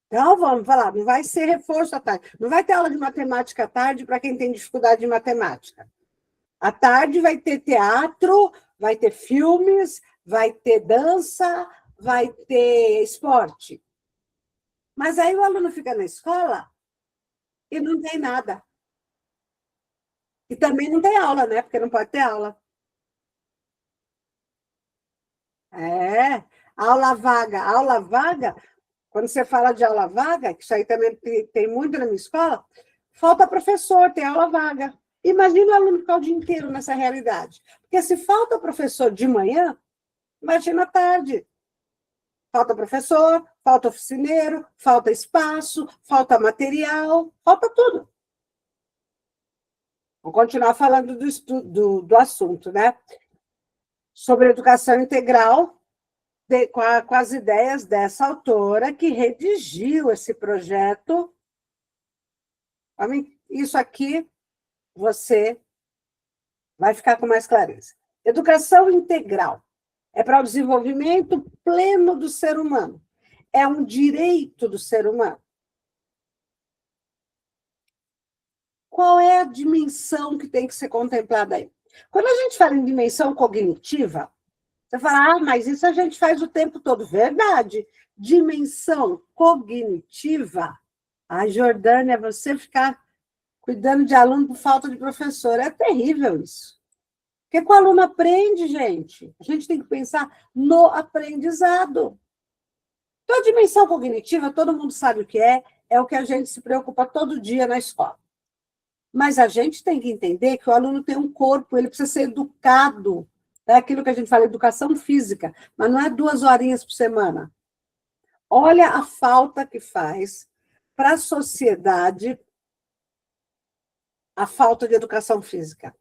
Então, vamos falar, não vai ser reforço à tarde. Não vai ter aula de matemática à tarde para quem tem dificuldade de matemática. À tarde vai ter teatro, vai ter filmes, vai ter dança, vai ter esporte. Mas aí o aluno fica na escola e não tem nada. E também não tem aula, né? Porque não pode ter aula. É, aula vaga. Aula vaga, quando você fala de aula vaga, que isso aí também tem muito na minha escola, falta professor, tem aula vaga. Imagina o aluno ficar o dia inteiro nessa realidade. Porque se falta professor de manhã, imagina à tarde. Falta professor, falta oficineiro, falta espaço, falta material, falta tudo. Vou continuar falando do assunto, né? Sobre educação integral, com as ideias dessa autora que redigiu esse projeto. Isso aqui você vai ficar com mais clareza. Educação integral é para o desenvolvimento pleno do ser humano. É um direito do ser humano. Qual é a dimensão que tem que ser contemplada aí? Quando a gente fala em dimensão cognitiva, você fala, mas isso a gente faz o tempo todo. Verdade. Dimensão cognitiva, a Jordânia, você ficar cuidando de aluno por falta de professor, é terrível isso. Porque o aluno aprende, gente. A gente tem que pensar no aprendizado. Então, a dimensão cognitiva, todo mundo sabe o que é o que a gente se preocupa todo dia na escola. Mas a gente tem que entender que o aluno tem um corpo, ele precisa ser educado. É aquilo que a gente fala, educação física, mas não é 2 horinhas por semana. Olha a falta que faz para a sociedade a falta de educação física.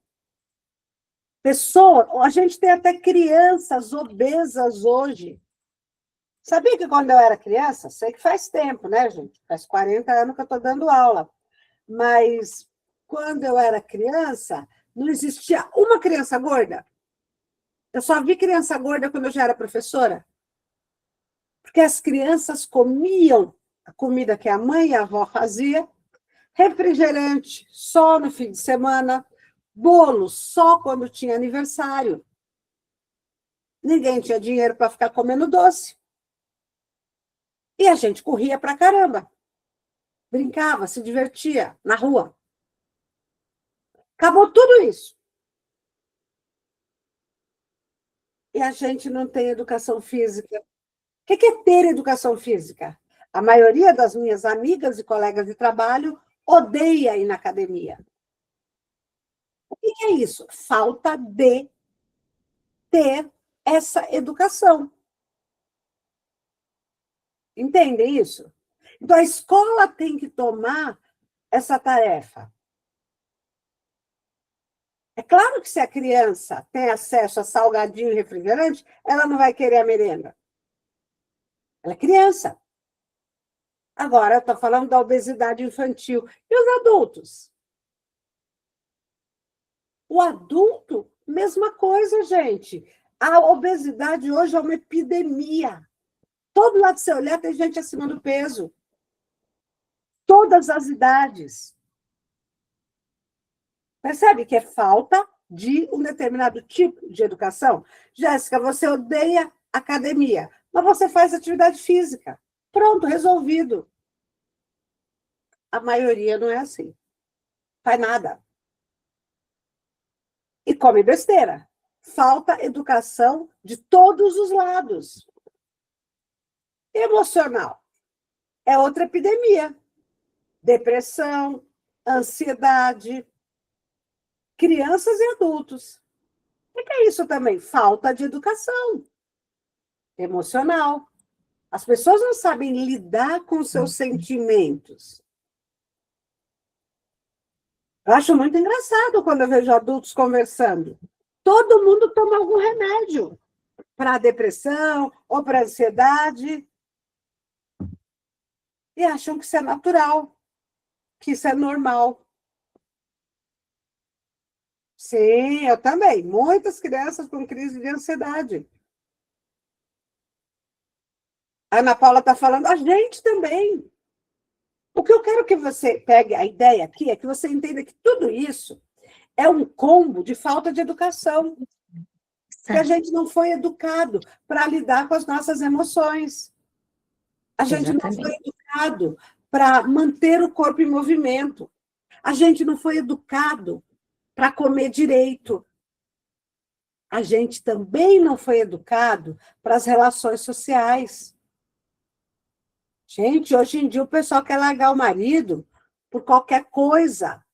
A gente tem até crianças obesas hoje. Sabia que quando eu era criança, sei que faz tempo, né, gente? Faz 40 anos que eu estou dando aula. Mas quando eu era criança, não existia uma criança gorda. Eu só vi criança gorda quando eu já era professora. Porque as crianças comiam a comida que a mãe e a avó faziam, refrigerante só no fim de semana, bolo só quando tinha aniversário. Ninguém tinha dinheiro para ficar comendo doce. E a gente corria pra caramba. Brincava, se divertia na rua. Acabou tudo isso. E a gente não tem educação física. O que é ter educação física? A maioria das minhas amigas e colegas de trabalho odeia ir na academia. O que é isso? Falta de ter essa educação. Entendem isso? Então, a escola tem que tomar essa tarefa. É claro que se a criança tem acesso a salgadinho e refrigerante, ela não vai querer a merenda. Ela é criança. Agora, eu estou falando da obesidade infantil. E os adultos? O adulto, mesma coisa, gente. A obesidade hoje é uma epidemia. Todo lado que você olhar tem gente acima do peso. Todas as idades. Percebe que é falta de um determinado tipo de educação? Jéssica, você odeia academia, mas você faz atividade física. Pronto, resolvido. A maioria não é assim. faz nada. E come besteira. Falta educação de todos os lados. Emocional. É outra epidemia. Depressão, ansiedade, crianças e adultos. O que é isso também? Falta de educação emocional. As pessoas não sabem lidar com seus sentimentos. Eu acho muito engraçado quando eu vejo adultos conversando. Todo mundo toma algum remédio para depressão ou para ansiedade e acham que isso é natural, que isso é normal. Sim, eu também. Muitas crianças com crise de ansiedade. A Ana Paula está falando, a gente também. O que eu quero que você pegue a ideia aqui é que você entenda que tudo isso é um combo de falta de educação. Que a gente não foi educado para lidar com as nossas emoções. A gente não foi educado para manter o corpo em movimento. A gente não foi educado para comer direito. A gente também não foi educado para as relações sociais. Gente, hoje em dia o pessoal quer largar o marido por qualquer coisa.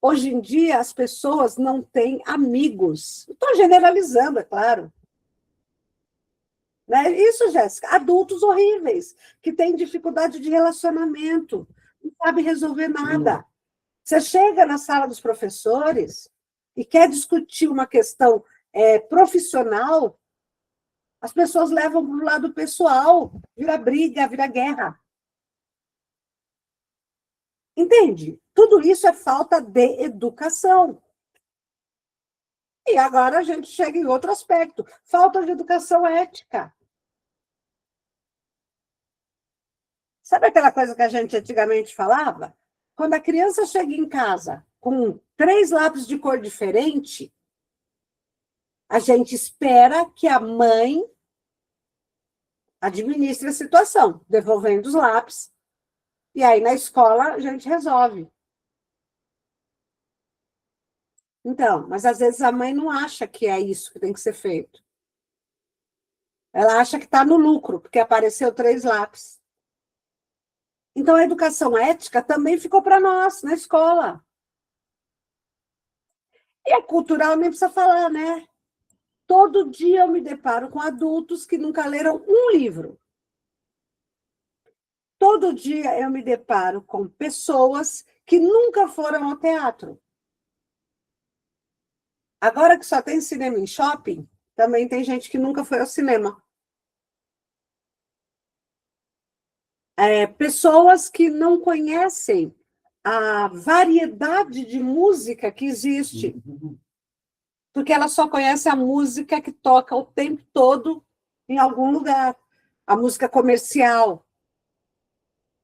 Hoje em dia as pessoas não têm amigos. Estou generalizando, é claro. Né? Isso, Jéssica, adultos horríveis, que têm dificuldade de relacionamento, não sabem resolver nada. Você chega na sala dos professores e quer discutir uma questão profissional, as pessoas levam para o lado pessoal, vira briga, vira guerra. Entende? Tudo isso é falta de educação. E agora a gente chega em outro aspecto, falta de educação ética. Sabe aquela coisa que a gente antigamente falava? Quando a criança chega em casa com 3 lápis de cor diferente, a gente espera que a mãe administre a situação, devolvendo os lápis, e aí na escola a gente resolve. Então, mas às vezes a mãe não acha que é isso que tem que ser feito. Ela acha que está no lucro, porque apareceu 3 lápis. Então, a educação ética também ficou para nós, na escola. E a cultural nem precisa falar, né? Todo dia eu me deparo com adultos que nunca leram um livro. Todo dia eu me deparo com pessoas que nunca foram ao teatro. Agora que só tem cinema em shopping, também tem gente que nunca foi ao cinema. Pessoas que não conhecem a variedade de música que existe, porque ela só conhece a música que toca o tempo todo em algum lugar, a música comercial.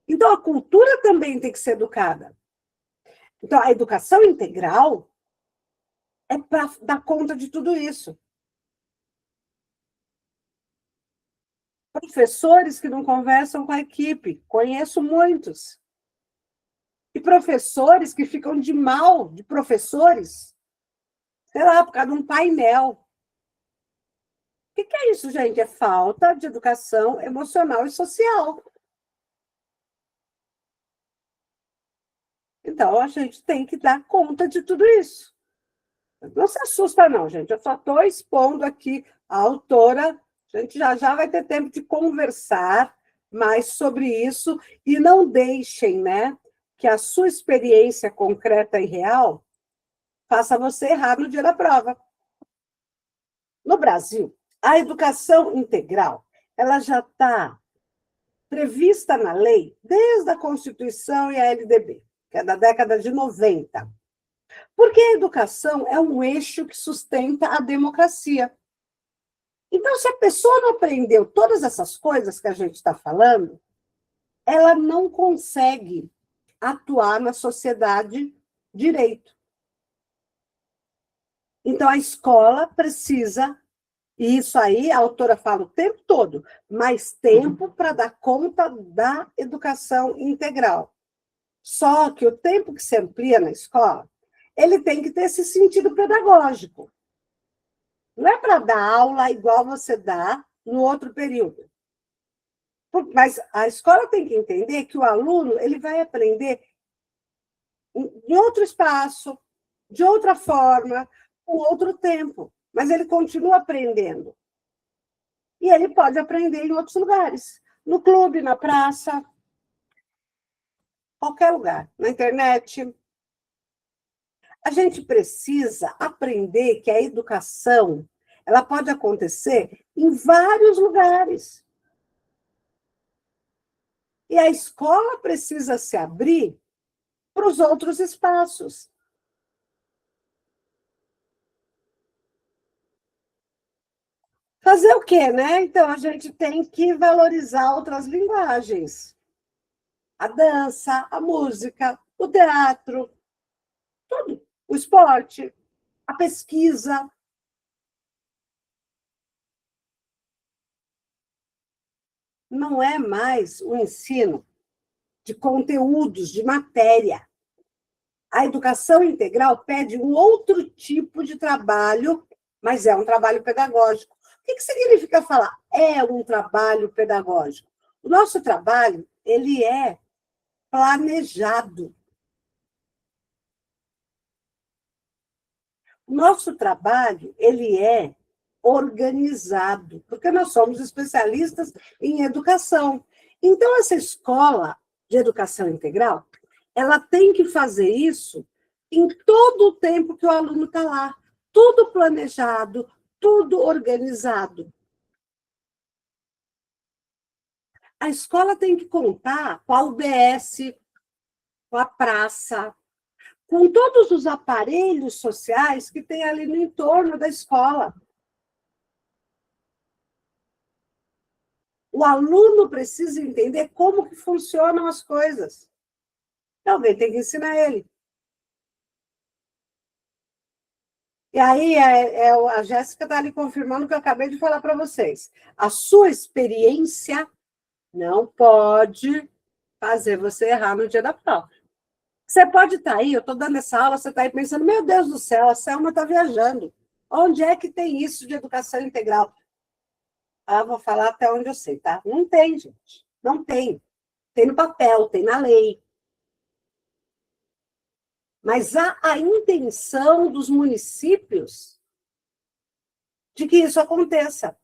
Então, a cultura também tem que ser educada. Então, a educação integral é para dar conta de tudo isso. Professores que não conversam com a equipe, conheço muitos. E professores que ficam de mal de professores, sei lá, por causa de um painel. O que é isso, gente? É falta de educação emocional e social. Então, a gente tem que dar conta de tudo isso. Não se assusta, não, gente. Eu só estou expondo aqui a autora. A gente já vai ter tempo de conversar mais sobre isso. E não deixem, né, que a sua experiência concreta e real faça você errar no dia da prova. No Brasil, a educação integral ela já está prevista na lei desde a Constituição e a LDB, que é da década de 90. Porque a educação é um eixo que sustenta a democracia. Então, se a pessoa não aprendeu todas essas coisas que a gente está falando, ela não consegue atuar na sociedade direito. Então, a escola precisa, e isso aí a autora fala o tempo todo, mais tempo para dar conta da educação integral. Só que o tempo que se amplia na escola, ele tem que ter esse sentido pedagógico. Não é para dar aula igual você dá no outro período. Mas a escola tem que entender que o aluno ele vai aprender em outro espaço, de outra forma, com outro tempo. Mas ele continua aprendendo. E ele pode aprender em outros lugares. No clube, na praça, qualquer lugar. Na internet. A gente precisa aprender que a educação ela pode acontecer em vários lugares. E a escola precisa se abrir para os outros espaços. Fazer o quê, né? Então, a gente tem que valorizar outras linguagens. A dança, a música, o teatro, tudo. O esporte, a pesquisa. Não é mais o ensino de conteúdos, de matéria. A educação integral pede um outro tipo de trabalho, mas é um trabalho pedagógico. O que significa falar é um trabalho pedagógico? O nosso trabalho, ele é planejado. O nosso trabalho, ele é organizado, porque nós somos especialistas em educação. Então, essa escola de educação integral, ela tem que fazer isso em todo o tempo que o aluno está lá. Tudo planejado, tudo organizado. A escola tem que contar com a UBS, com a praça, com todos os aparelhos sociais que tem ali no entorno da escola. O aluno precisa entender como que funcionam as coisas. Alguém tem que ensinar ele. E aí, a Jéssica está ali confirmando o que eu acabei de falar para vocês. A sua experiência não pode fazer você errar no dia da prova. Você pode estar aí, eu estou dando essa aula, você está aí pensando, meu Deus do céu, a Selma está viajando. Onde é que tem isso de educação integral? Ah, vou falar até onde eu sei, tá? Não tem, gente. Não tem. Tem no papel, tem na lei. Mas há a intenção dos municípios de que isso aconteça.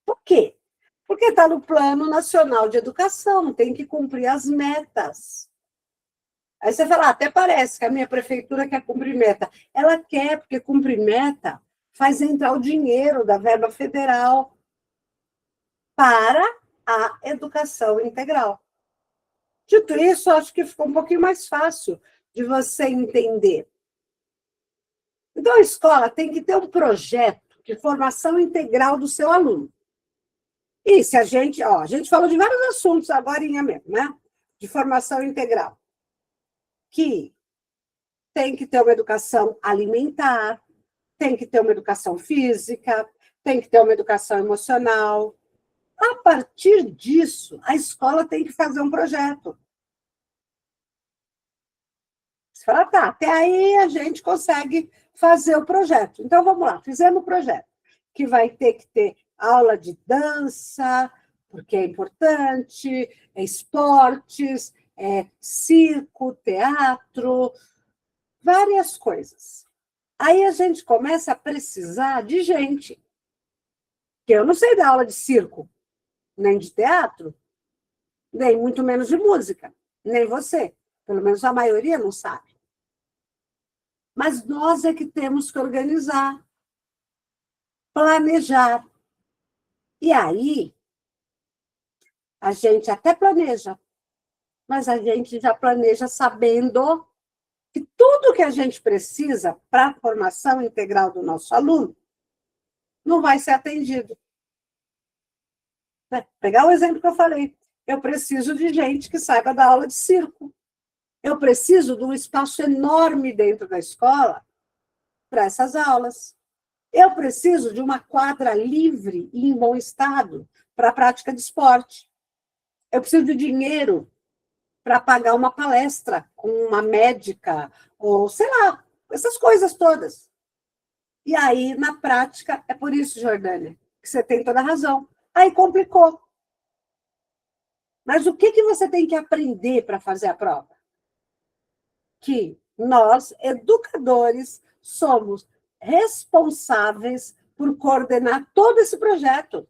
Por quê? Porque está no Plano Nacional de Educação, tem que cumprir as metas. Aí você fala, até parece que a minha prefeitura quer cumprir meta. Ela quer, porque cumprir meta faz entrar o dinheiro da verba federal para a educação integral. Dito isso, acho que ficou um pouquinho mais fácil de você entender. Então, a escola tem que ter um projeto de formação integral do seu aluno. E se a gente falou de vários assuntos agora mesmo, né? De formação integral. Que tem que ter uma educação alimentar, tem que ter uma educação física, tem que ter uma educação emocional. A partir disso, a escola tem que fazer um projeto. Você fala, tá, até aí a gente consegue fazer o projeto. Então, vamos lá, fizemos o projeto, que vai ter que ter aula de dança, porque é importante, esportes, circo, teatro, várias coisas. Aí a gente começa a precisar de gente. Que eu não sei dar aula de circo, nem de teatro, nem muito menos de música, nem você. Pelo menos a maioria não sabe. Mas nós é que temos que organizar, planejar. E aí, a gente até planeja, mas a gente já planeja sabendo que tudo que a gente precisa para a formação integral do nosso aluno não vai ser atendido. Pegar o exemplo que eu falei. Eu preciso de gente que saiba dar aula de circo. Eu preciso de um espaço enorme dentro da escola para essas aulas. Eu preciso de uma quadra livre e em bom estado para a prática de esporte. Eu preciso de dinheiro para pagar uma palestra com uma médica, ou sei lá, essas coisas todas. E aí, na prática, é por isso, Jordânia, que você tem toda a razão. Aí complicou. Mas o que você tem que aprender para fazer a prova? Que nós, educadores, somos responsáveis por coordenar todo esse projeto.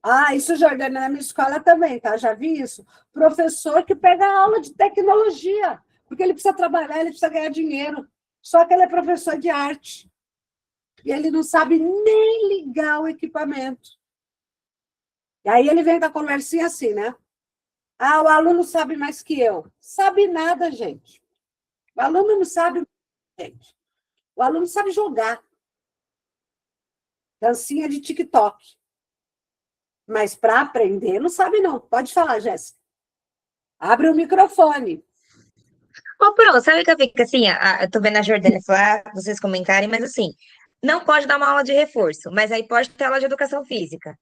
Ah, isso, Jordânia, na minha escola também, tá? Já vi isso. Professor que pega aula de tecnologia, porque ele precisa trabalhar, ele precisa ganhar dinheiro. Só que ele é professor de arte. E ele não sabe nem ligar o equipamento. E aí ele vem com a conversinha assim, né? Ah, o aluno sabe mais que eu. Sabe nada, gente. O aluno não sabe, gente. O aluno sabe jogar. Dancinha de TikTok. Mas para aprender, não sabe, não. Pode falar, Jéssica. Abre o microfone. Ô, Pro, sabe que eu fico assim, eu tô vendo a Jordânia falar, vocês comentarem, mas assim, não pode dar uma aula de reforço, mas aí pode ter aula de educação física.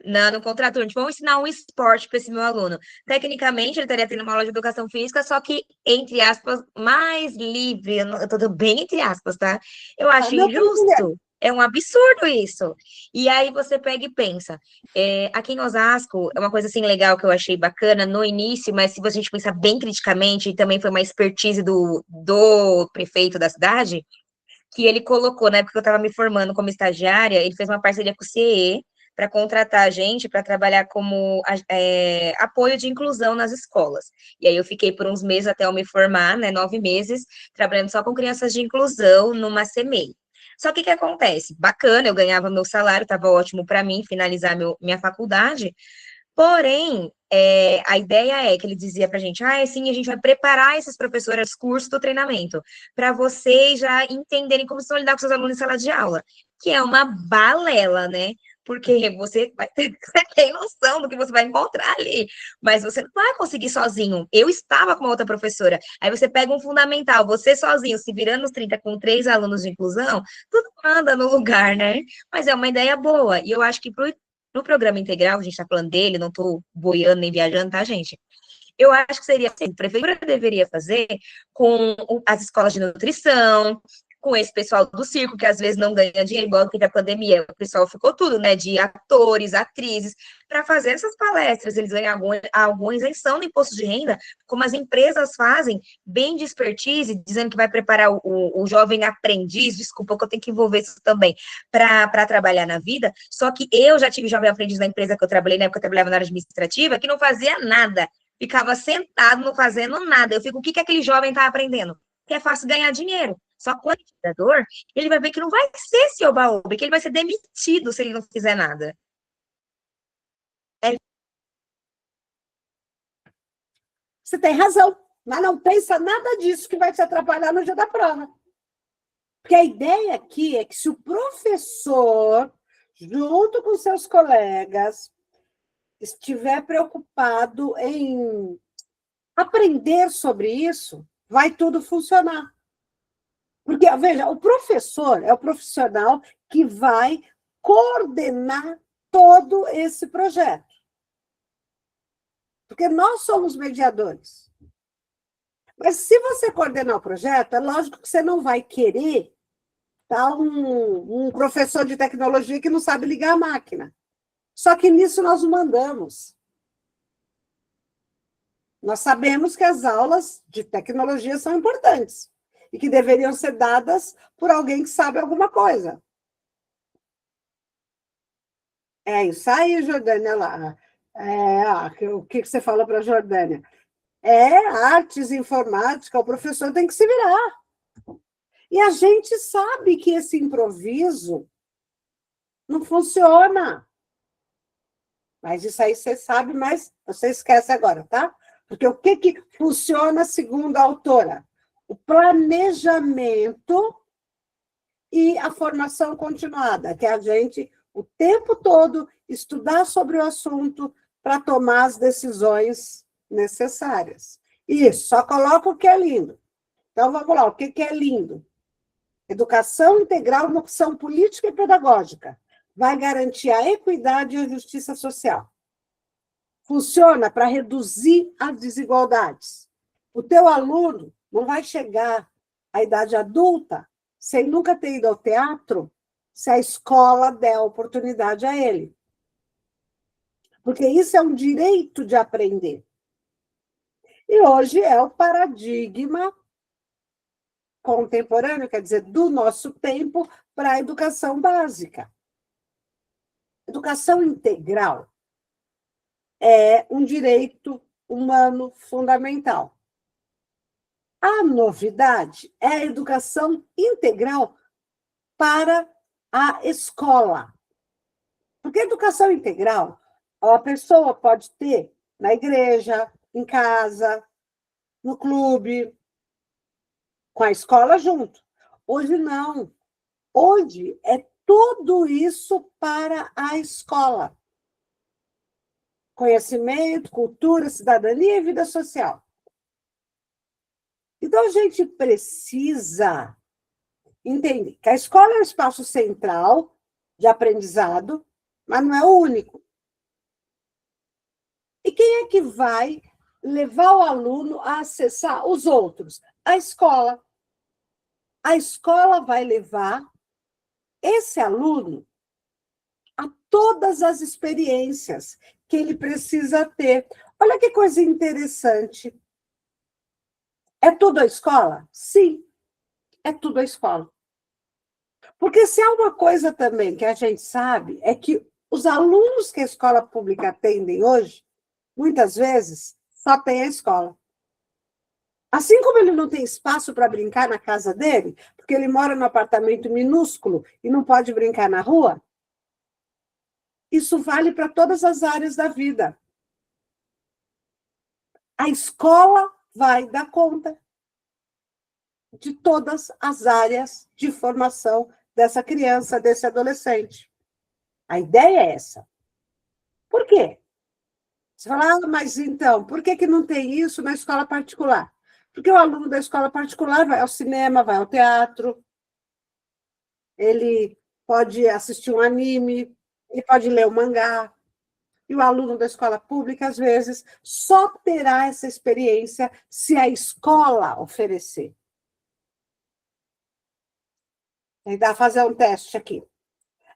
No contraturno, tipo, vamos ensinar um esporte para esse meu aluno. Tecnicamente, ele estaria tendo uma aula de educação física, só que, entre aspas, mais livre. Eu tô dando bem entre aspas, tá? Eu Ah, acho não, tô entendendo. injusto. É um absurdo isso. E aí você pega e pensa. Aqui em Osasco, é uma coisa assim legal que eu achei bacana no início, mas se a gente pensar bem criticamente, e também foi uma expertise do prefeito da cidade, que ele colocou, na época que eu estava me formando como estagiária, ele fez uma parceria com o CIE para contratar a gente para trabalhar como apoio de inclusão nas escolas. E aí eu fiquei por uns meses até eu me formar, né, 9 meses, trabalhando só com crianças de inclusão numa CMEI. Só que o que acontece? Bacana, eu ganhava meu salário, estava ótimo para mim finalizar minha faculdade, porém, a ideia é que ele dizia para a gente, sim, a gente vai preparar esses professores curso do treinamento, para vocês já entenderem como se lidar com seus alunos em sala de aula, que é uma balela, né? Porque você vai ter, você tem noção do que você vai encontrar ali, mas você não vai conseguir sozinho. Eu estava com uma outra professora, aí você pega um fundamental, você sozinho, se virando nos 30 com 3 alunos de inclusão, tudo anda no lugar, né? Mas é uma ideia boa, e eu acho que no programa integral, a gente está falando dele, não estou boiando nem viajando, tá, gente? Eu acho que seria assim, a prefeitura deveria fazer com as escolas de nutrição, com esse pessoal do circo, que às vezes não ganha dinheiro, igual que a pandemia, o pessoal ficou tudo, né, de atores, atrizes, para fazer essas palestras, eles ganham alguma isenção no imposto de renda, como as empresas fazem, bem de expertise, dizendo que vai preparar o jovem aprendiz, desculpa que eu tenho que envolver isso também, para trabalhar na vida, só que eu já tive jovem aprendiz na empresa que eu trabalhei, na época eu trabalhava na área administrativa, que não fazia nada, ficava sentado, não fazendo nada. Eu fico, o que aquele jovem está aprendendo? Que é fácil ganhar dinheiro. Só que quando ele é dor, ele vai ver que não vai ser esse oba-oba, que ele vai ser demitido se ele não fizer nada. Você tem razão, mas não pensa nada disso que vai te atrapalhar no dia da prova. Porque a ideia aqui é que se o professor, junto com seus colegas, estiver preocupado em aprender sobre isso, vai tudo funcionar. Porque, veja, o professor é o profissional que vai coordenar todo esse projeto. Porque nós somos mediadores. Mas se você coordenar o projeto, é lógico que você não vai querer um professor de tecnologia que não sabe ligar a máquina. Só que nisso nós o mandamos. Nós sabemos que as aulas de tecnologia são importantes e que deveriam ser dadas por alguém que sabe alguma coisa. É isso aí, Jordânia, lá. O que você fala para a Jordânia? Artes, informática, o professor tem que se virar. E a gente sabe que esse improviso não funciona. Mas isso aí você sabe, mas você esquece agora, tá? Porque o que funciona segundo a autora? O planejamento e a formação continuada, que é a gente, o tempo todo, estudar sobre o assunto para tomar as decisões necessárias. Isso, só coloca o que é lindo. Então, vamos lá, o que é lindo? Educação integral, uma opção política e pedagógica. Vai garantir a equidade e a justiça social. funciona para reduzir as desigualdades. O teu aluno não vai chegar à idade adulta sem nunca ter ido ao teatro, se a escola der a oportunidade a ele. Porque isso é um direito de aprender. E hoje é o paradigma contemporâneo, quer dizer, do nosso tempo, para a educação básica. Educação integral é um direito humano fundamental. A novidade é a educação integral para a escola. Porque a educação integral, a pessoa pode ter na igreja, em casa, no clube, com a escola junto. Hoje não. Hoje é tudo isso para a escola. Conhecimento, cultura, cidadania e vida social. Então, a gente precisa entender que a escola é um espaço central de aprendizado, mas não é o único. E quem é que vai levar o aluno a acessar os outros? A escola. A escola vai levar esse aluno a todas as experiências que ele precisa ter. Olha que coisa interessante. É tudo a escola? Sim, é tudo a escola. Porque se há uma coisa também que a gente sabe, é que os alunos que a escola pública atendem hoje, muitas vezes, só tem a escola. Assim como ele não tem espaço para brincar na casa dele, porque ele mora num apartamento minúsculo e não pode brincar na rua, isso vale para todas as áreas da vida. A escola vai dar conta de todas as áreas de formação dessa criança, desse adolescente. A ideia é essa. Por quê? Você fala, mas então, por que não tem isso na escola particular? Porque o aluno da escola particular vai ao cinema, vai ao teatro, ele pode assistir um anime, ele pode ler um mangá. E o aluno da escola pública, às vezes, só terá essa experiência se a escola oferecer. Vou tentar fazer um teste aqui.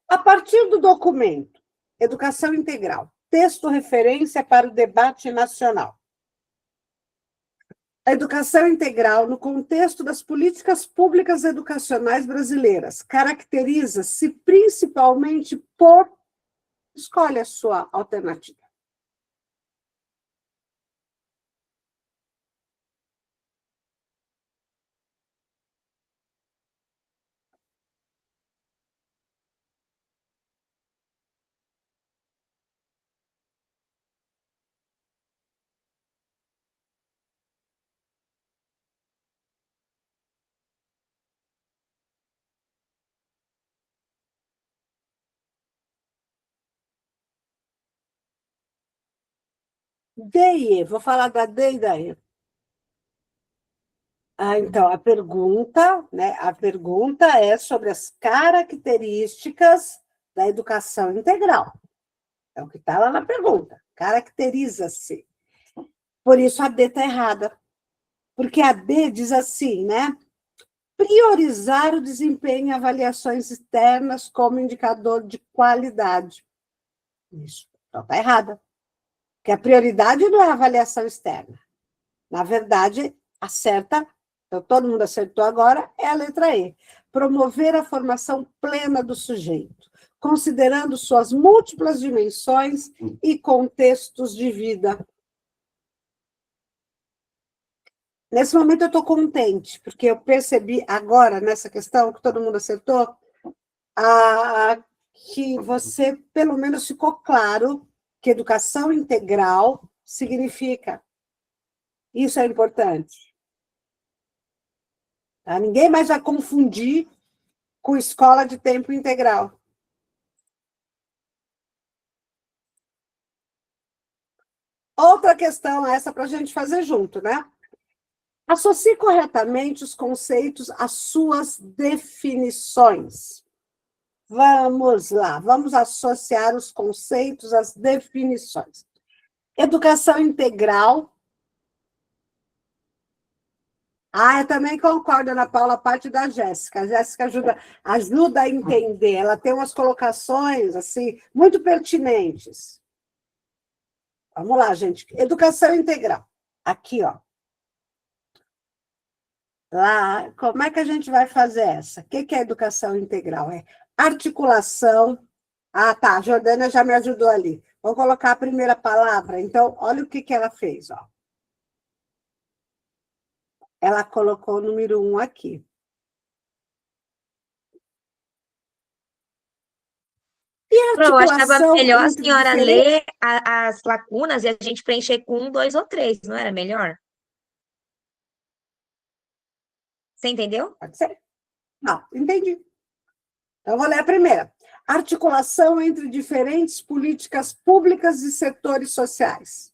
A partir do documento Educação Integral, texto referência para o debate nacional. A educação integral, no contexto das políticas públicas educacionais brasileiras, caracteriza-se principalmente por... Escolhe a sua alternativa. D e E, vou falar da D e da E. Então, a pergunta é sobre as características da educação integral. É o que está lá na pergunta. Caracteriza-se. Por isso a D está errada. Porque a D diz assim, né? Priorizar o desempenho em avaliações externas como indicador de qualidade. Isso, então está errada. Porque a prioridade não é a avaliação externa. Na verdade, acerta, então todo mundo acertou agora, é a letra E. Promover a formação plena do sujeito, considerando suas múltiplas dimensões e contextos de vida. Nesse momento eu estou contente, porque eu percebi agora, nessa questão, que todo mundo acertou, que você, pelo menos, ficou claro que educação integral significa. Isso é importante. Tá? Ninguém mais vai confundir com escola de tempo integral. Outra questão, essa para a gente fazer junto, né? Associe corretamente os conceitos às suas definições. Vamos lá, vamos associar os conceitos às definições. Educação integral. Ah, eu também concordo, Ana Paula, a parte da Jéssica. A Jéssica ajuda a entender. Ela tem umas colocações, assim, muito pertinentes. Vamos lá, gente. Educação integral. Aqui, ó. Lá, como é que a gente vai fazer essa? O que é educação integral? É articulação. Ah, tá. A Jordânia já me ajudou ali. Vou colocar a primeira palavra. Então, olha o que ela fez, ó. Ela colocou o número 1 aqui. E a Eu achava articulação melhor a entre senhora diferentes... ler as lacunas e a gente preencher com um, dois ou três, não era melhor? Você entendeu? Pode ser? Não, entendi. Então, eu vou ler a primeira. Articulação entre diferentes políticas públicas e setores sociais.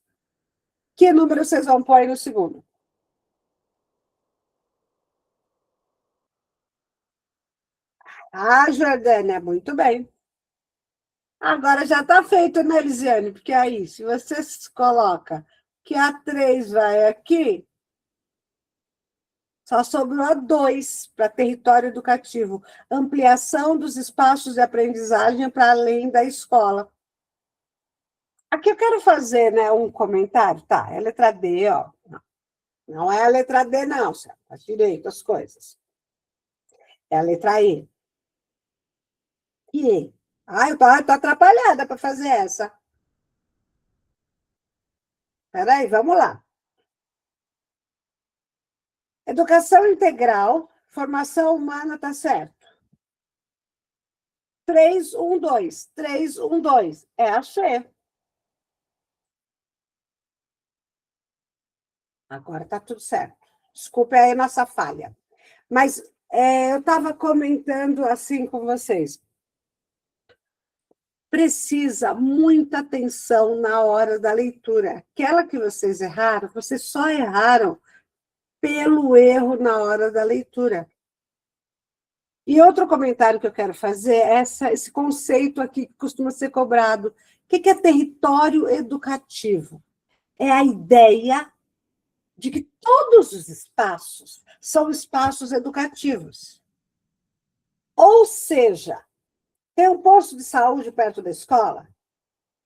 Que número vocês vão pôr aí no segundo? Ah, Jordânia, muito bem. Agora já está feito, né, Elisiane? Porque aí, se você coloca que a 3 vai aqui, só sobrou a 2 para território educativo. Ampliação dos espaços de aprendizagem para além da escola. Aqui eu quero fazer, né, um comentário. Tá, é a letra D, ó. Não é a letra D, não, certo? Tá direito as coisas. É a letra E. E. Ah, eu tô atrapalhada para fazer essa. Espera aí, vamos lá. Educação integral, formação humana, tá certo. 312. 312. É a C. Agora tá tudo certo. Desculpe aí a nossa falha. Mas eu estava comentando assim com vocês. Precisa muita atenção na hora da leitura. Aquela que vocês erraram, vocês só erraram pelo erro na hora da leitura. E outro comentário que eu quero fazer é esse conceito aqui que costuma ser cobrado. O que é território educativo? É a ideia de que todos os espaços são espaços educativos. Ou seja, tem um posto de saúde perto da escola?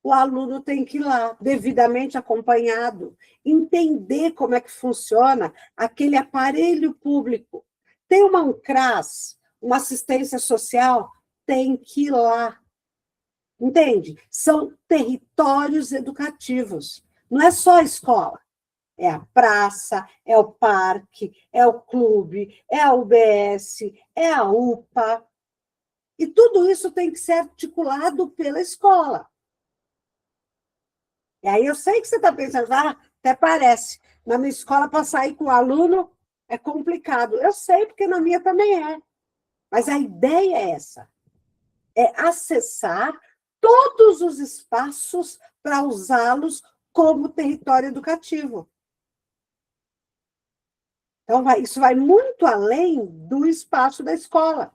O aluno tem que ir lá, devidamente acompanhado, entender como é que funciona aquele aparelho público. Tem uma UNCRAS, uma assistência social, tem que ir lá. Entende? São territórios educativos. Não é só a escola. É a praça, é o parque, é o clube, é a UBS, é a UPA. E tudo isso tem que ser articulado pela escola. E aí eu sei que você está pensando, até parece, na minha escola, para sair com o aluno é complicado. Eu sei, porque na minha também é. Mas a ideia é essa, é acessar todos os espaços para usá-los como território educativo. Então, isso vai muito além do espaço da escola.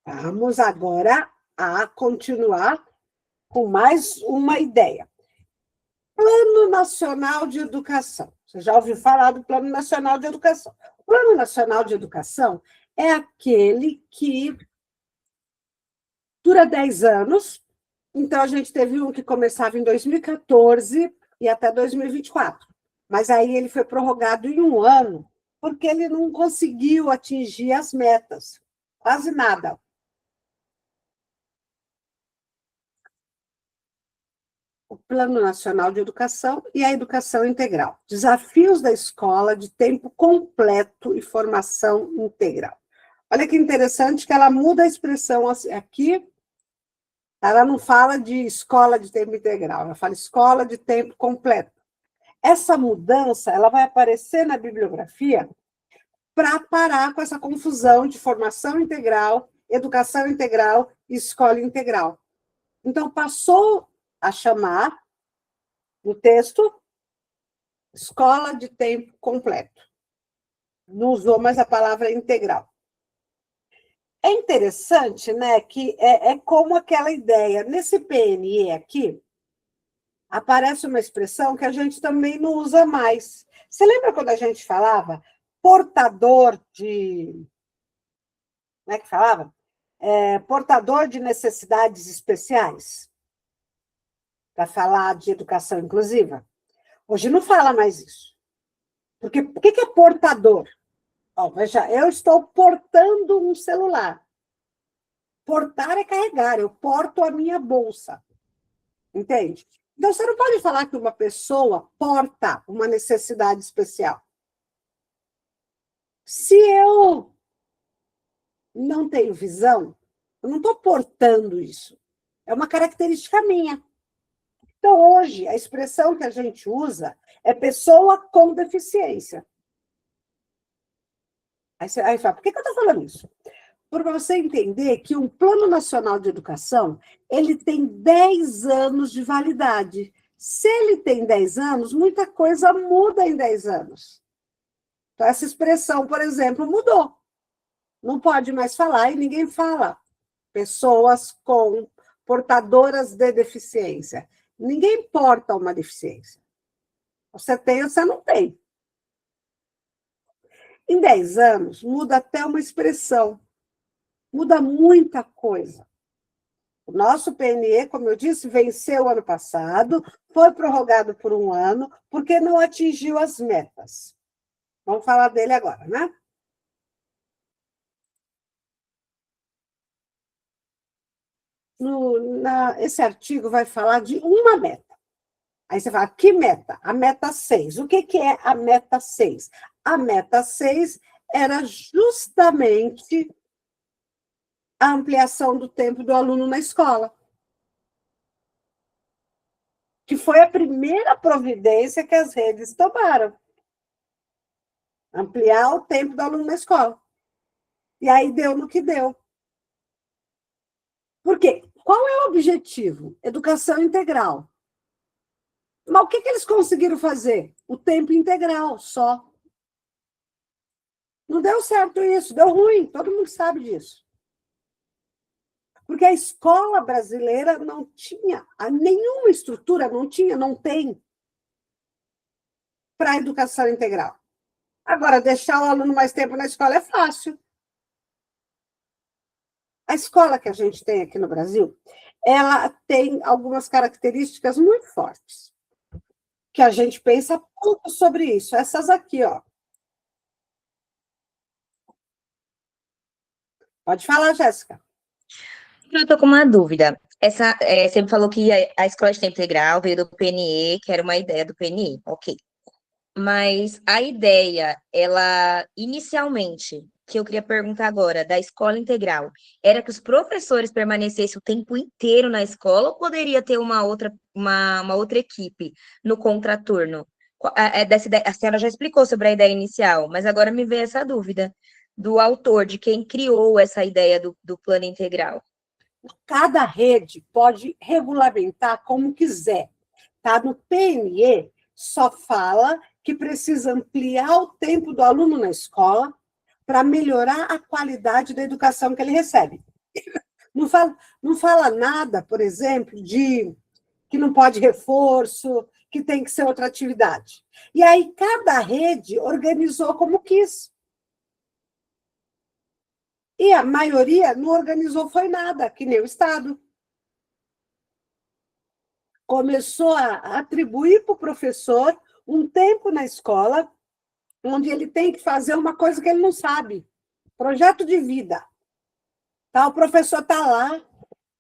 Vamos agora a continuar com mais uma ideia. Plano Nacional de Educação. Você já ouviu falar do Plano Nacional de Educação? O Plano Nacional de Educação é aquele que dura 10 anos. Então, a gente teve um que começava em 2014 e até 2024. Mas aí ele foi prorrogado em um ano, porque ele não conseguiu atingir as metas. Quase nada. O Plano Nacional de Educação e a Educação Integral. Desafios da escola de tempo completo e formação integral. Olha que interessante que ela muda a expressão aqui. Ela não fala de escola de tempo integral, ela fala escola de tempo completo. Essa mudança ela vai aparecer na bibliografia para parar com essa confusão de formação integral, educação integral e escola integral. Então, passou a chamar no texto escola de tempo completo. Não usou mais a palavra integral. É interessante, né, que é como aquela ideia. Nesse PNE aqui, aparece uma expressão que a gente também não usa mais. Você lembra quando a gente falava portador de... Como é que falava? Portador de necessidades especiais, para falar de educação inclusiva. Hoje não fala mais isso. Porque o que é portador? Ó, veja, eu estou portando um celular. Portar é carregar, eu porto a minha bolsa. Entende? Então, você não pode falar que uma pessoa porta uma necessidade especial. Se eu não tenho visão, eu não estou portando isso. É uma característica minha. Então, hoje, a expressão que a gente usa é pessoa com deficiência. Aí você fala, por que eu estou falando isso? Para você entender que um Plano Nacional de Educação, ele tem 10 anos de validade. Se ele tem 10 anos, muita coisa muda em 10 anos. Então, essa expressão, por exemplo, mudou. Não pode mais falar e ninguém fala. Pessoas com portadoras de deficiência. Ninguém porta uma deficiência. Você tem ou você não tem. Em 10 anos, muda até uma expressão. Muda muita coisa. O nosso PNE, como eu disse, venceu ano passado, foi prorrogado por 1 ano, porque não atingiu as metas. Vamos falar dele agora, né? Esse artigo vai falar de uma meta. Aí você fala, que meta? A meta 6. O que é a meta 6? A meta 6 era justamente a ampliação do tempo do aluno na escola. Que foi a primeira providência que as redes tomaram. Ampliar o tempo do aluno na escola. E aí deu no que deu. Por quê? Qual é o objetivo? Educação integral. Mas o que eles conseguiram fazer? O tempo integral só. Não deu certo isso, deu ruim, todo mundo sabe disso. Porque a escola brasileira não tinha nenhuma estrutura, não tem para a educação integral. Agora, deixar o aluno mais tempo na escola é fácil. A escola que a gente tem aqui no Brasil, ela tem algumas características muito fortes, que a gente pensa pouco sobre isso. Essas aqui, ó. Pode falar, Jéssica. Eu estou com uma dúvida. Você me falou que a escola de tempo integral veio do PNE, que era uma ideia do PNE, ok. Mas a ideia, ela, inicialmente, que eu queria perguntar agora, da escola integral, era que os professores permanecessem o tempo inteiro na escola ou poderia ter uma outra equipe no contraturno? A senhora já explicou sobre a ideia inicial, mas agora me veio essa dúvida do autor, de quem criou essa ideia do plano integral. Cada rede pode regulamentar como quiser. Tá? No PNE, só fala que precisa ampliar o tempo do aluno na escola para melhorar a qualidade da educação que ele recebe. Não fala nada, por exemplo, de que não pode reforço, que tem que ser outra atividade. E aí, cada rede organizou como quis. E a maioria não organizou foi nada, que nem o Estado. Começou a atribuir para o professor um tempo na escola onde ele tem que fazer uma coisa que ele não sabe. Projeto de vida. Tá? O professor está lá,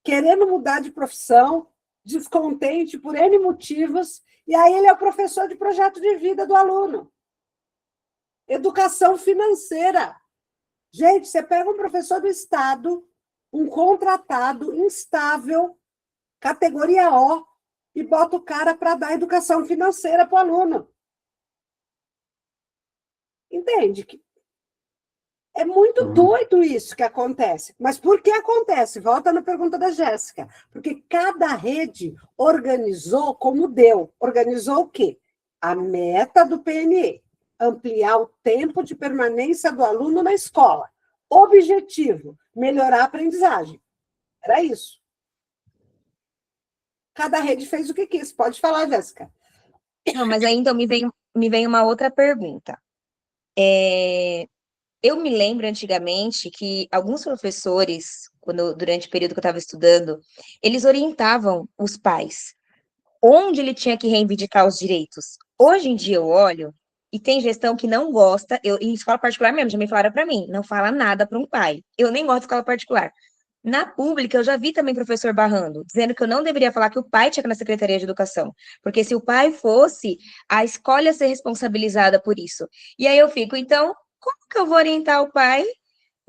querendo mudar de profissão, descontente por N motivos, e aí ele é o professor de projeto de vida do aluno. Educação financeira. Gente, você pega um professor do Estado, um contratado, instável, categoria O, e bota o cara para dar educação financeira para o aluno. Entende? É muito doido isso que acontece. Mas por que acontece? Volta na pergunta da Jéssica. Porque cada rede organizou como deu. Organizou o quê? A meta do PNE. Ampliar o tempo de permanência do aluno na escola. Objetivo, melhorar a aprendizagem. Era isso. Cada rede fez o que quis. Pode falar, Jéssica. Não, mas aí então me vem uma outra pergunta. Eu me lembro antigamente que alguns professores, durante o período que eu estava estudando, eles orientavam os pais onde ele tinha que reivindicar os direitos. Hoje em dia eu olho e tem gestão que não gosta, em escola particular mesmo, já me falaram para mim, não fala nada para um pai. Eu nem gosto de escola particular. Na pública, eu já vi também professor barrando, dizendo que eu não deveria falar que o pai tinha que ir na Secretaria de Educação, porque se o pai fosse, a escola ia ser responsabilizada por isso. E aí eu fico, então, como que eu vou orientar o pai?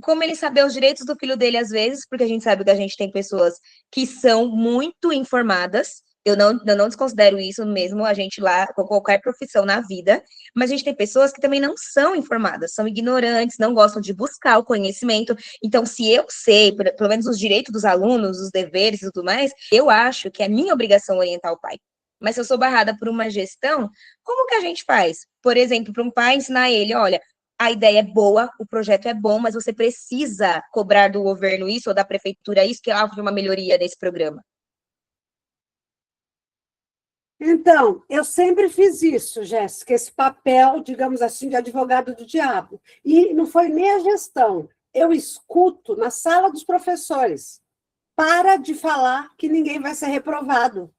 Como ele saber os direitos do filho dele às vezes, porque a gente sabe que a gente tem pessoas que são muito informadas. Eu não desconsidero isso mesmo, a gente lá, com qualquer profissão na vida, mas a gente tem pessoas que também não são informadas, são ignorantes, não gostam de buscar o conhecimento. Então, se eu sei, pelo menos os direitos dos alunos, os deveres e tudo mais, eu acho que é minha obrigação orientar o pai. Mas se eu sou barrada por uma gestão, como que a gente faz? Por exemplo, para um pai ensinar ele, olha, a ideia é boa, o projeto é bom, mas você precisa cobrar do governo isso, ou da prefeitura isso, que houve uma melhoria desse programa. Então, eu sempre fiz isso, Jéssica, esse papel, digamos assim, de advogado do diabo. E não foi nem a gestão. Eu escuto na sala dos professores. Para de falar que ninguém vai ser reprovado.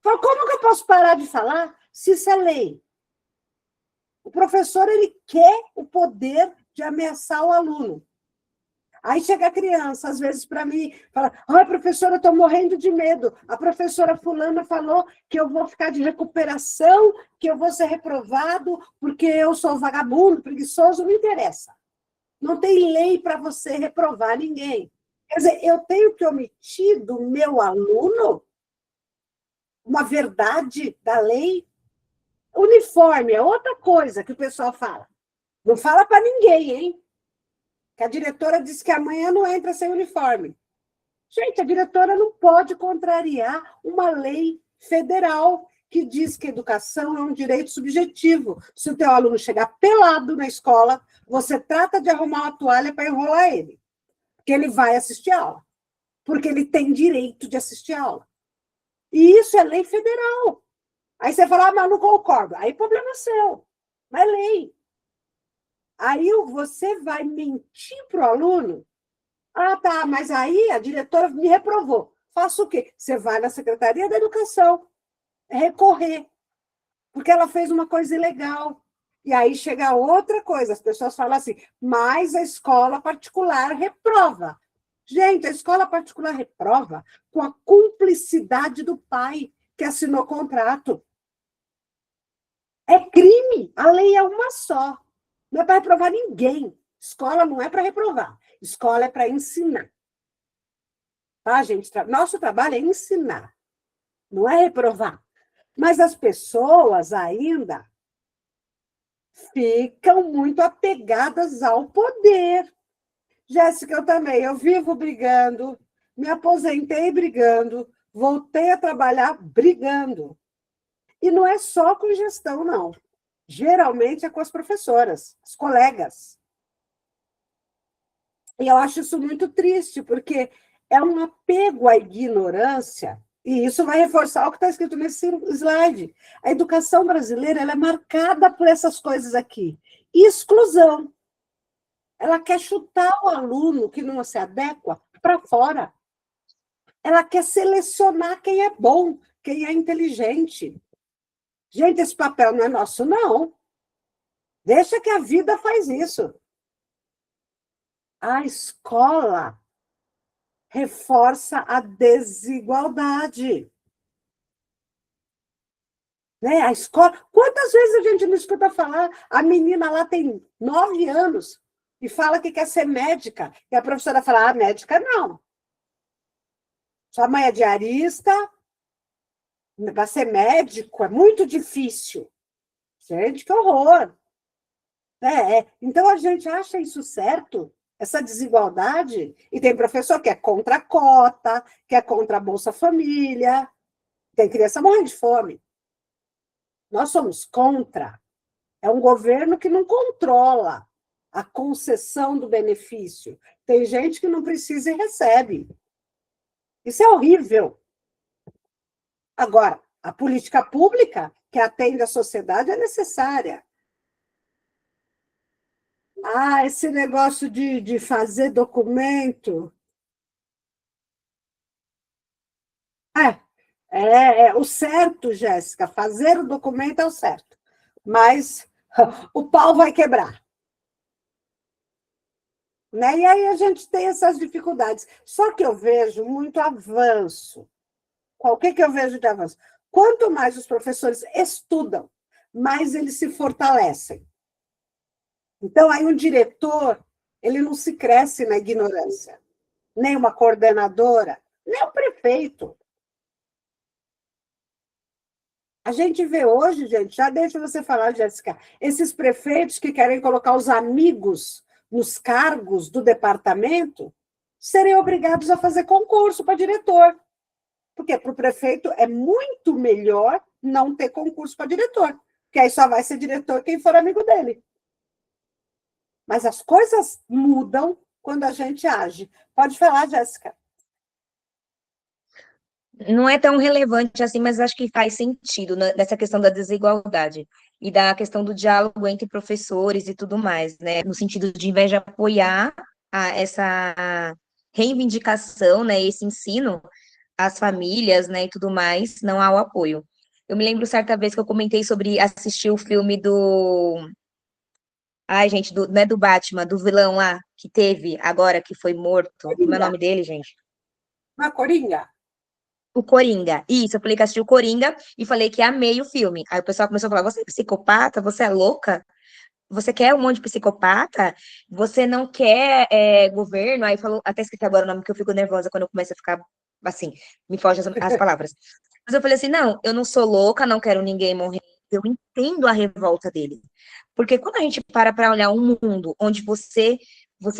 Falo, como que eu posso parar de falar se isso é lei? O professor, ele quer o poder de ameaçar o aluno. Aí chega a criança, às vezes, para mim, fala: ai, professora, eu estou morrendo de medo. A professora fulana falou que eu vou ficar de recuperação, que eu vou ser reprovado, porque eu sou vagabundo, preguiçoso, não interessa. Não tem lei para você reprovar ninguém. Quer dizer, eu tenho que omitir do meu aluno uma verdade da lei. Uniforme é outra coisa que o pessoal fala. Não fala para ninguém, hein? Que a diretora disse que amanhã não entra sem uniforme. Gente, a diretora não pode contrariar uma lei federal que diz que educação é um direito subjetivo. Se o teu aluno chegar pelado na escola, você trata de arrumar uma toalha para enrolar ele, porque ele vai assistir aula, porque ele tem direito de assistir aula. E isso é lei federal. Aí você fala, mas não concordo. Aí problema é seu. Mas é lei. Aí você vai mentir para o aluno? Ah, tá, mas aí a diretora me reprovou. Faça o quê? Você vai na Secretaria da Educação recorrer, porque ela fez uma coisa ilegal. E aí chega outra coisa, as pessoas falam assim, mas a escola particular reprova. Gente, a escola particular reprova com a cumplicidade do pai que assinou o contrato. É crime, a lei é uma só. Não é para reprovar ninguém. Escola não é para reprovar. Escola é para ensinar. Tá, gente? Nosso trabalho é ensinar, não é reprovar. Mas as pessoas ainda ficam muito apegadas ao poder. Jéssica, eu também. Eu vivo brigando, me aposentei brigando, voltei a trabalhar brigando. E não é só com gestão, não. Geralmente é com as professoras, as colegas. E eu acho isso muito triste, porque é um apego à ignorância, e isso vai reforçar o que está escrito nesse slide. A educação brasileira ela é marcada por essas coisas aqui. Exclusão. Ela quer chutar o aluno que não se adequa para fora. Ela quer selecionar quem é bom, quem é inteligente. Gente, esse papel não é nosso, não. Deixa que a vida faz isso. A escola reforça a desigualdade. Né? A escola. Quantas vezes a gente não escuta falar? A menina lá tem 9 anos e fala que quer ser médica. E a professora fala: médica não. Sua mãe é diarista, para ser médico é muito difícil. Gente, que horror! Então a gente acha isso certo? Essa desigualdade, e tem professor que é contra a cota, que é contra a Bolsa Família, tem criança morrendo de fome. Nós somos contra. É um governo que não controla a concessão do benefício. Tem gente que não precisa e recebe. Isso é horrível. Agora, a política pública que atende à sociedade é necessária. Esse negócio de fazer documento. O certo, Jéssica, fazer o documento é o certo. Mas o pau vai quebrar. Né? E aí a gente tem essas dificuldades. Só que eu vejo muito avanço. O que eu vejo de avanço? Quanto mais os professores estudam, mais eles se fortalecem. Então, aí um diretor, ele não se cresce na ignorância. Nem uma coordenadora, nem o prefeito. A gente vê hoje, gente, já deixa você falar, Jéssica, esses prefeitos que querem colocar os amigos nos cargos do departamento serem obrigados a fazer concurso para diretor. Porque para o prefeito é muito melhor não ter concurso para diretor, porque aí só vai ser diretor quem for amigo dele. Mas as coisas mudam quando a gente age. Pode falar, Jéssica. Não é tão relevante assim, mas acho que faz sentido nessa questão da desigualdade e da questão do diálogo entre professores e tudo mais, né? No sentido de, ao invés de apoiar essa reivindicação, né, esse ensino às famílias, né, e tudo mais, não há o apoio. Eu me lembro certa vez que eu comentei sobre assistir o filme do... Ai, gente, não é do Batman, do vilão lá, que teve agora, que foi morto. Como é o nome dele, gente? Uma Coringa. O Coringa. Isso, eu falei que assisti o Coringa e falei que amei o filme. Aí o pessoal começou a falar: você é psicopata? Você é louca? Você quer um monte de psicopata? Você não quer governo? Aí falou, até esqueci agora o nome, que eu fico nervosa quando eu começo a ficar assim, me fogem as palavras. Mas eu falei assim: não, eu não sou louca, não quero ninguém morrer. Eu entendo a revolta dele. Porque quando a gente para olhar um mundo onde você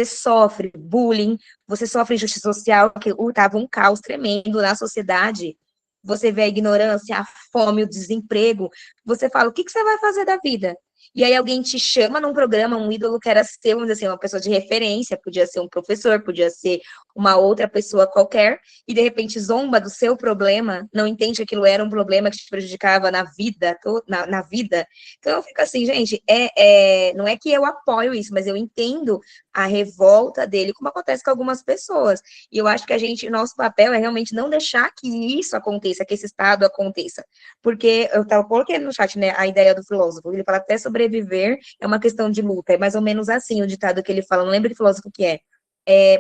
sofre bullying, você sofre injustiça social, que estava um caos tremendo na sociedade, você vê a ignorância, a fome, o desemprego, você fala: o que você vai fazer da vida? E aí alguém te chama num programa, um ídolo que era seu, vamos dizer assim, uma pessoa de referência, podia ser um professor, podia ser uma outra pessoa qualquer, e de repente zomba do seu problema, não entende que aquilo era um problema que te prejudicava na vida, na vida. Então eu fico assim, gente, não é que eu apoio isso, mas eu entendo a revolta dele, como acontece com algumas pessoas. E eu acho que nosso papel é realmente não deixar que isso aconteça, que esse estado aconteça. Porque eu coloquei no chat, né, a ideia do filósofo, ele fala: até sobreviver é uma questão de luta, é mais ou menos assim o ditado que ele fala, não lembro que filósofo que é.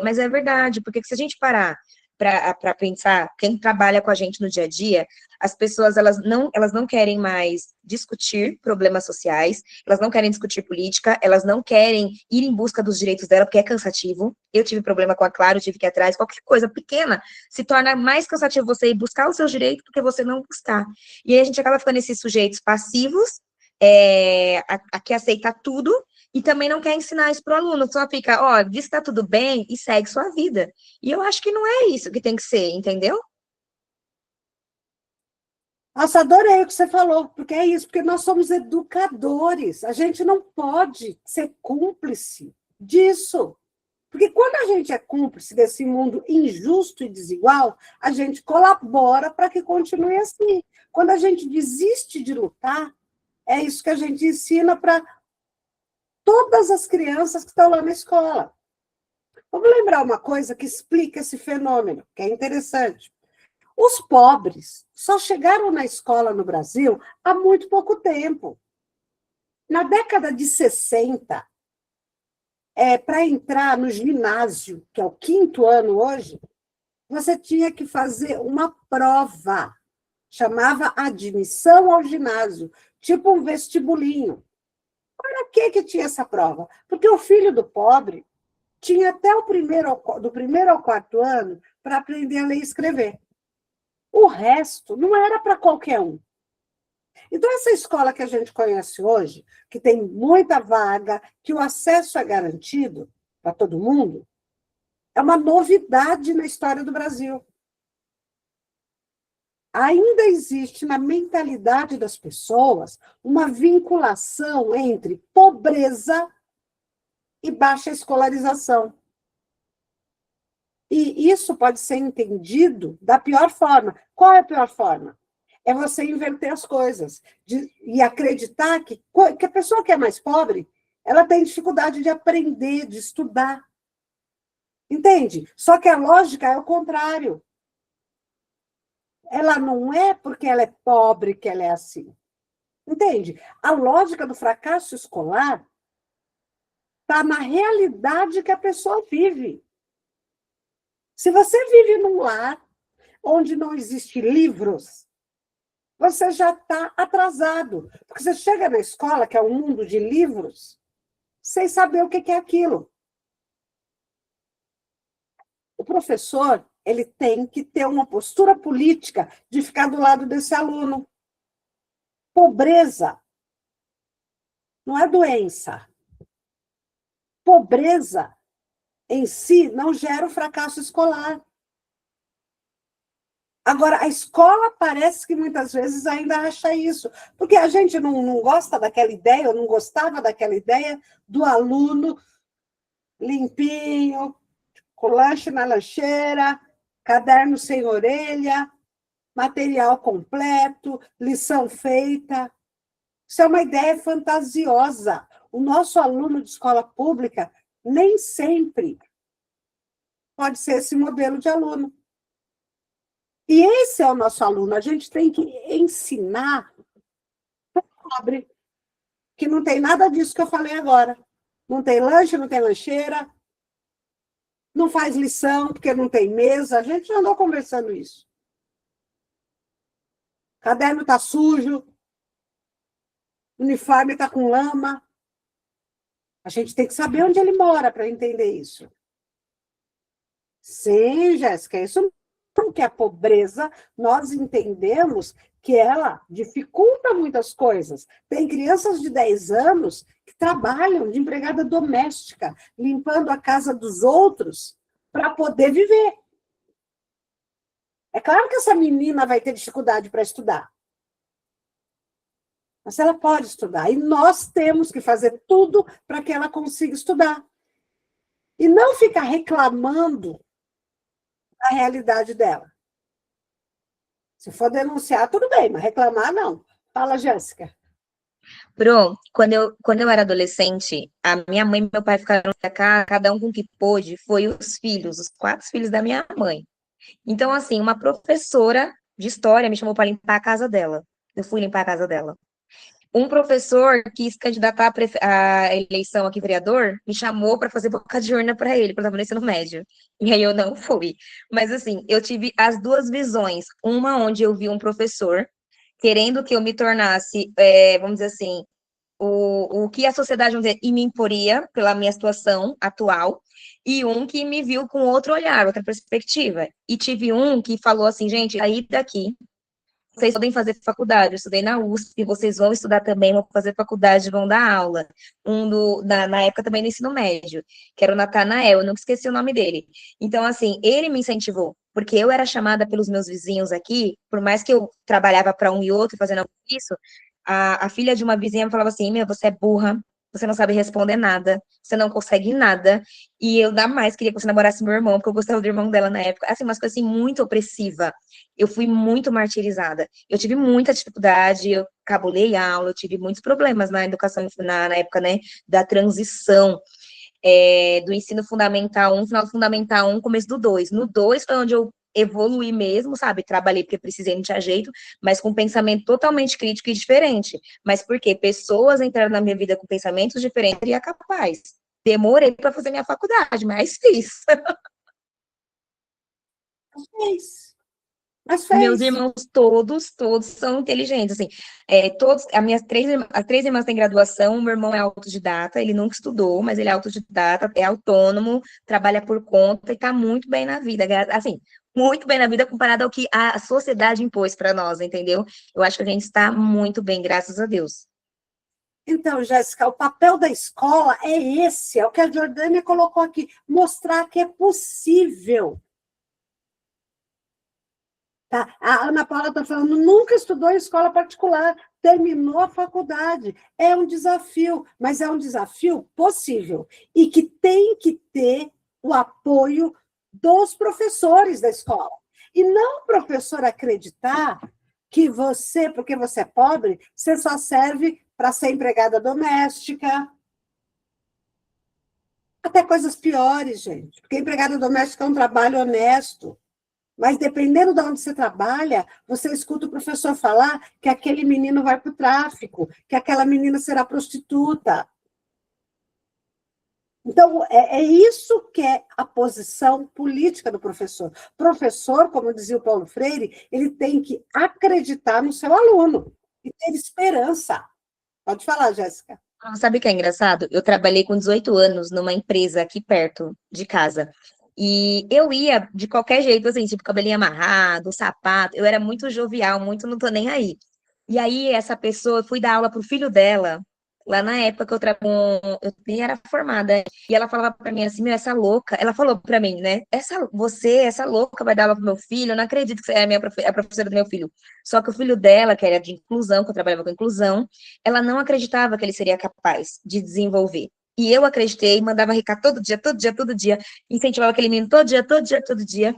Mas é verdade, porque se a gente parar para pensar, quem trabalha com a gente no dia a dia, as pessoas elas não querem mais discutir problemas sociais, elas não querem discutir política, elas não querem ir em busca dos direitos dela, porque é cansativo. Eu tive problema com a Claro, tive que ir atrás, qualquer coisa pequena se torna mais cansativo você ir buscar os seus direitos do que você não buscar. E aí a gente acaba ficando esses sujeitos passivos, que aceita tudo, e também não quer ensinar isso para o aluno, só fica: ó, diz que tá tudo bem e segue sua vida. E eu acho que não é isso que tem que ser, entendeu? Nossa, adorei o que você falou, porque é isso, porque nós somos educadores, a gente não pode ser cúmplice disso. Porque quando a gente é cúmplice desse mundo injusto e desigual, a gente colabora para que continue assim. Quando a gente desiste de lutar, é isso que a gente ensina para todas as crianças que estão lá na escola. Vamos lembrar uma coisa que explica esse fenômeno, que é interessante. Os pobres só chegaram na escola no Brasil há muito pouco tempo. Na década de 60, para entrar no ginásio, que é o 5º ano hoje, você tinha que fazer uma prova, chamava admissão ao ginásio, tipo um vestibulinho. Para que tinha essa prova? Porque o filho do pobre tinha até do primeiro ao 4º ano para aprender a ler e escrever. O resto não era para qualquer um. Então, essa escola que a gente conhece hoje, que tem muita vaga, que o acesso é garantido para todo mundo, é uma novidade na história do Brasil. Ainda existe na mentalidade das pessoas uma vinculação entre pobreza e baixa escolarização. E isso pode ser entendido da pior forma. Qual é a pior forma? É você inverter as coisas e acreditar que a pessoa que é mais pobre, ela tem dificuldade de aprender, de estudar. Entende? Só que a lógica é o contrário. Ela não é porque ela é pobre que ela é assim. Entende? A lógica do fracasso escolar está na realidade que a pessoa vive. Se você vive num lar onde não existe livros, você já está atrasado. Porque você chega na escola, que é um mundo de livros, sem saber o que é aquilo. O professor, ele tem que ter uma postura política de ficar do lado desse aluno. Pobreza não é doença. Pobreza em si não gera o fracasso escolar. Agora, a escola parece que muitas vezes ainda acha isso, porque a gente não gosta daquela ideia, ou não gostava daquela ideia do aluno limpinho, com lanche na lancheira, caderno sem orelha, material completo, lição feita. Isso é uma ideia fantasiosa. O nosso aluno de escola pública nem sempre pode ser esse modelo de aluno. E esse é o nosso aluno. A gente tem que ensinar para o pobre, que não tem nada disso que eu falei agora. Não tem lanche, não tem lancheira, não faz lição, porque não tem mesa. A gente já andou conversando isso. O caderno está sujo, o uniforme está com lama. A gente tem que saber onde ele mora para entender isso. Sim, Jéssica, isso porque a pobreza, nós entendemos que ela dificulta muitas coisas. Tem crianças de 10 anos que trabalham de empregada doméstica, limpando a casa dos outros para poder viver. É claro que essa menina vai ter dificuldade para estudar. Mas ela pode estudar. E nós temos que fazer tudo para que ela consiga estudar. E não ficar reclamando da realidade dela. Se for denunciar, tudo bem, mas reclamar, não. Fala, Jéssica. Bru, quando eu era adolescente, a minha mãe e meu pai ficaram pra cá, cada um com o que pôde, foi os filhos, os 4 filhos da minha mãe. Então, assim, uma professora de história me chamou para limpar a casa dela. Eu fui limpar a casa dela. Um professor quis se candidatar à eleição aqui, vereador, me chamou para fazer boca de urna para ele, para eu no ensino médio. E aí eu não fui. Mas, assim, eu tive as duas visões. Uma onde eu vi um professor querendo que eu me tornasse, vamos dizer assim, o que a sociedade, vamos dizer, me imporia pela minha situação atual, e um que me viu com outro olhar, outra perspectiva. E tive um que falou assim, gente, aí daqui, vocês podem fazer faculdade, eu estudei na USP, vocês vão estudar também, vão fazer faculdade, vão dar aula. Na época também do ensino médio, que era o Natanael, eu nunca esqueci o nome dele. Então, assim, ele me incentivou, porque eu era chamada pelos meus vizinhos aqui, por mais que eu trabalhava para um e outro fazendo isso, a filha de uma vizinha me falava assim, meu, você é burra, você não sabe responder nada, você não consegue nada, e eu jamais queria que você namorasse meu irmão, porque eu gostava do irmão dela na época, assim, umas coisas assim, muito opressiva. Eu fui muito martirizada. Eu tive muita dificuldade, eu cabulei aula, eu tive muitos problemas na educação, na época, né, da transição, do ensino fundamental 1, final do fundamental 1, começo do 2. No 2 foi onde eu evoluí mesmo, sabe? Trabalhei porque precisei, não tinha jeito, mas com um pensamento totalmente crítico e diferente. Mas por quê? Pessoas entraram na minha vida com pensamentos diferentes e é capaz. Demorei para fazer minha faculdade, mas fiz. Fez. Mas Meus fez. irmãos todos são inteligentes, assim, as três irmãs têm graduação, o meu irmão é autodidata, ele nunca estudou, mas ele é autodidata, é autônomo, trabalha por conta e tá muito bem na vida, assim, muito bem na vida comparado ao que a sociedade impôs para nós, entendeu? Eu acho que a gente está muito bem, graças a Deus. Então, Jéssica, o papel da escola é esse, é o que a Jordânia colocou aqui, mostrar que é possível. Tá? A Ana Paula está falando, nunca estudou em escola particular, terminou a faculdade. É um desafio, mas é um desafio possível e que tem que ter o apoio dos professores da escola. E não o professor acreditar que você, porque você é pobre, você só serve para ser empregada doméstica. Até coisas piores, gente, porque empregada doméstica é um trabalho honesto. Mas dependendo de onde você trabalha, você escuta o professor falar que aquele menino vai para o tráfico, que aquela menina será prostituta. Então, é isso que é a posição política do professor. Professor, como dizia o Paulo Freire, ele tem que acreditar no seu aluno e ter esperança. Pode falar, Jéssica. Sabe o que é engraçado? Eu trabalhei com 18 anos numa empresa aqui perto de casa. E eu ia de qualquer jeito, assim, tipo, cabelinho amarrado, sapato. Eu era muito jovial, muito não tô nem aí. E aí, essa pessoa, eu fui dar aula pro filho dela, lá na época que eu nem era formada. E ela falava pra mim assim, meu, essa louca, ela falou pra mim, né? Essa louca vai dar aula pro meu filho, eu não acredito que você é a professora do meu filho. Só que o filho dela, que era de inclusão, que eu trabalhava com inclusão, ela não acreditava que ele seria capaz de desenvolver. E eu acreditei, mandava recado todo dia, todo dia, todo dia, incentivava aquele menino todo dia, todo dia, todo dia.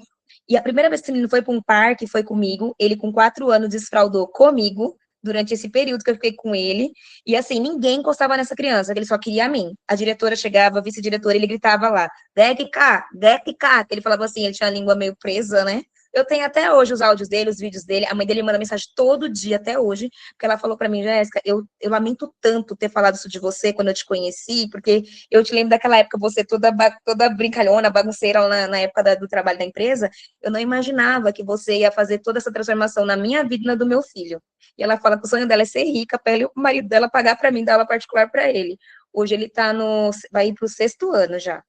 E a primeira vez que esse menino foi para um parque, foi comigo. Ele, com 4 anos, desfraudou comigo durante esse período que eu fiquei com ele. E assim, ninguém encostava nessa criança, ele só queria a mim. A diretora chegava, a vice-diretora, ele gritava lá, Deck cá, que ele falava assim, ele tinha a língua meio presa, né? Eu tenho até hoje os áudios dele, os vídeos dele. A mãe dele manda mensagem todo dia, até hoje, porque ela falou para mim, Jéssica, eu lamento tanto ter falado isso de você quando eu te conheci, porque eu te lembro daquela época, você toda brincalhona, bagunceira lá na época do trabalho da empresa. Eu não imaginava que você ia fazer toda essa transformação na minha vida e na do meu filho. E ela fala que o sonho dela é ser rica, para ele, o marido dela pagar para mim, dar aula particular para ele. Hoje ele vai ir para o 6º ano já.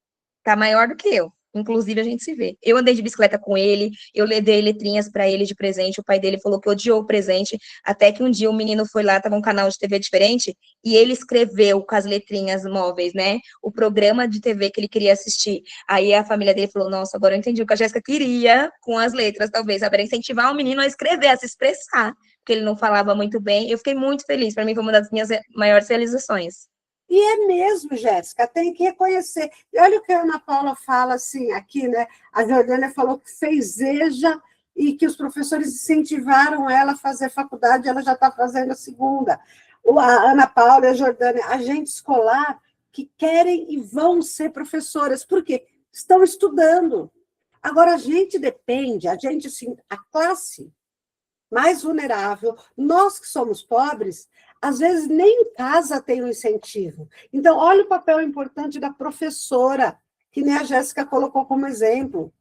Tá maior do que eu. Inclusive, a gente se vê. Eu andei de bicicleta com ele, eu dei letrinhas para ele de presente. O pai dele falou que odiou o presente, até que um dia o menino foi lá, tava um canal de TV diferente, e ele escreveu com as letrinhas móveis, né? O programa de TV que ele queria assistir. Aí a família dele falou: Nossa, agora eu entendi o que a Jéssica queria com as letras, talvez, saber incentivar o menino a escrever, a se expressar, porque ele não falava muito bem. Eu fiquei muito feliz, para mim foi uma das minhas maiores realizações. E é mesmo, Jéssica, tem que reconhecer. E olha o que a Ana Paula fala assim, aqui, né? A Jordânia falou que fez EJA e que os professores incentivaram ela a fazer faculdade, ela já está fazendo a segunda. A Ana Paula e a Jordânia, agente escolar que querem e vão ser professoras, porque estão estudando. Agora, a gente depende, assim, a classe mais vulnerável, nós que somos pobres, às vezes nem em casa tem um incentivo. Então, olha o papel importante da professora, que nem a Jéssica colocou como exemplo.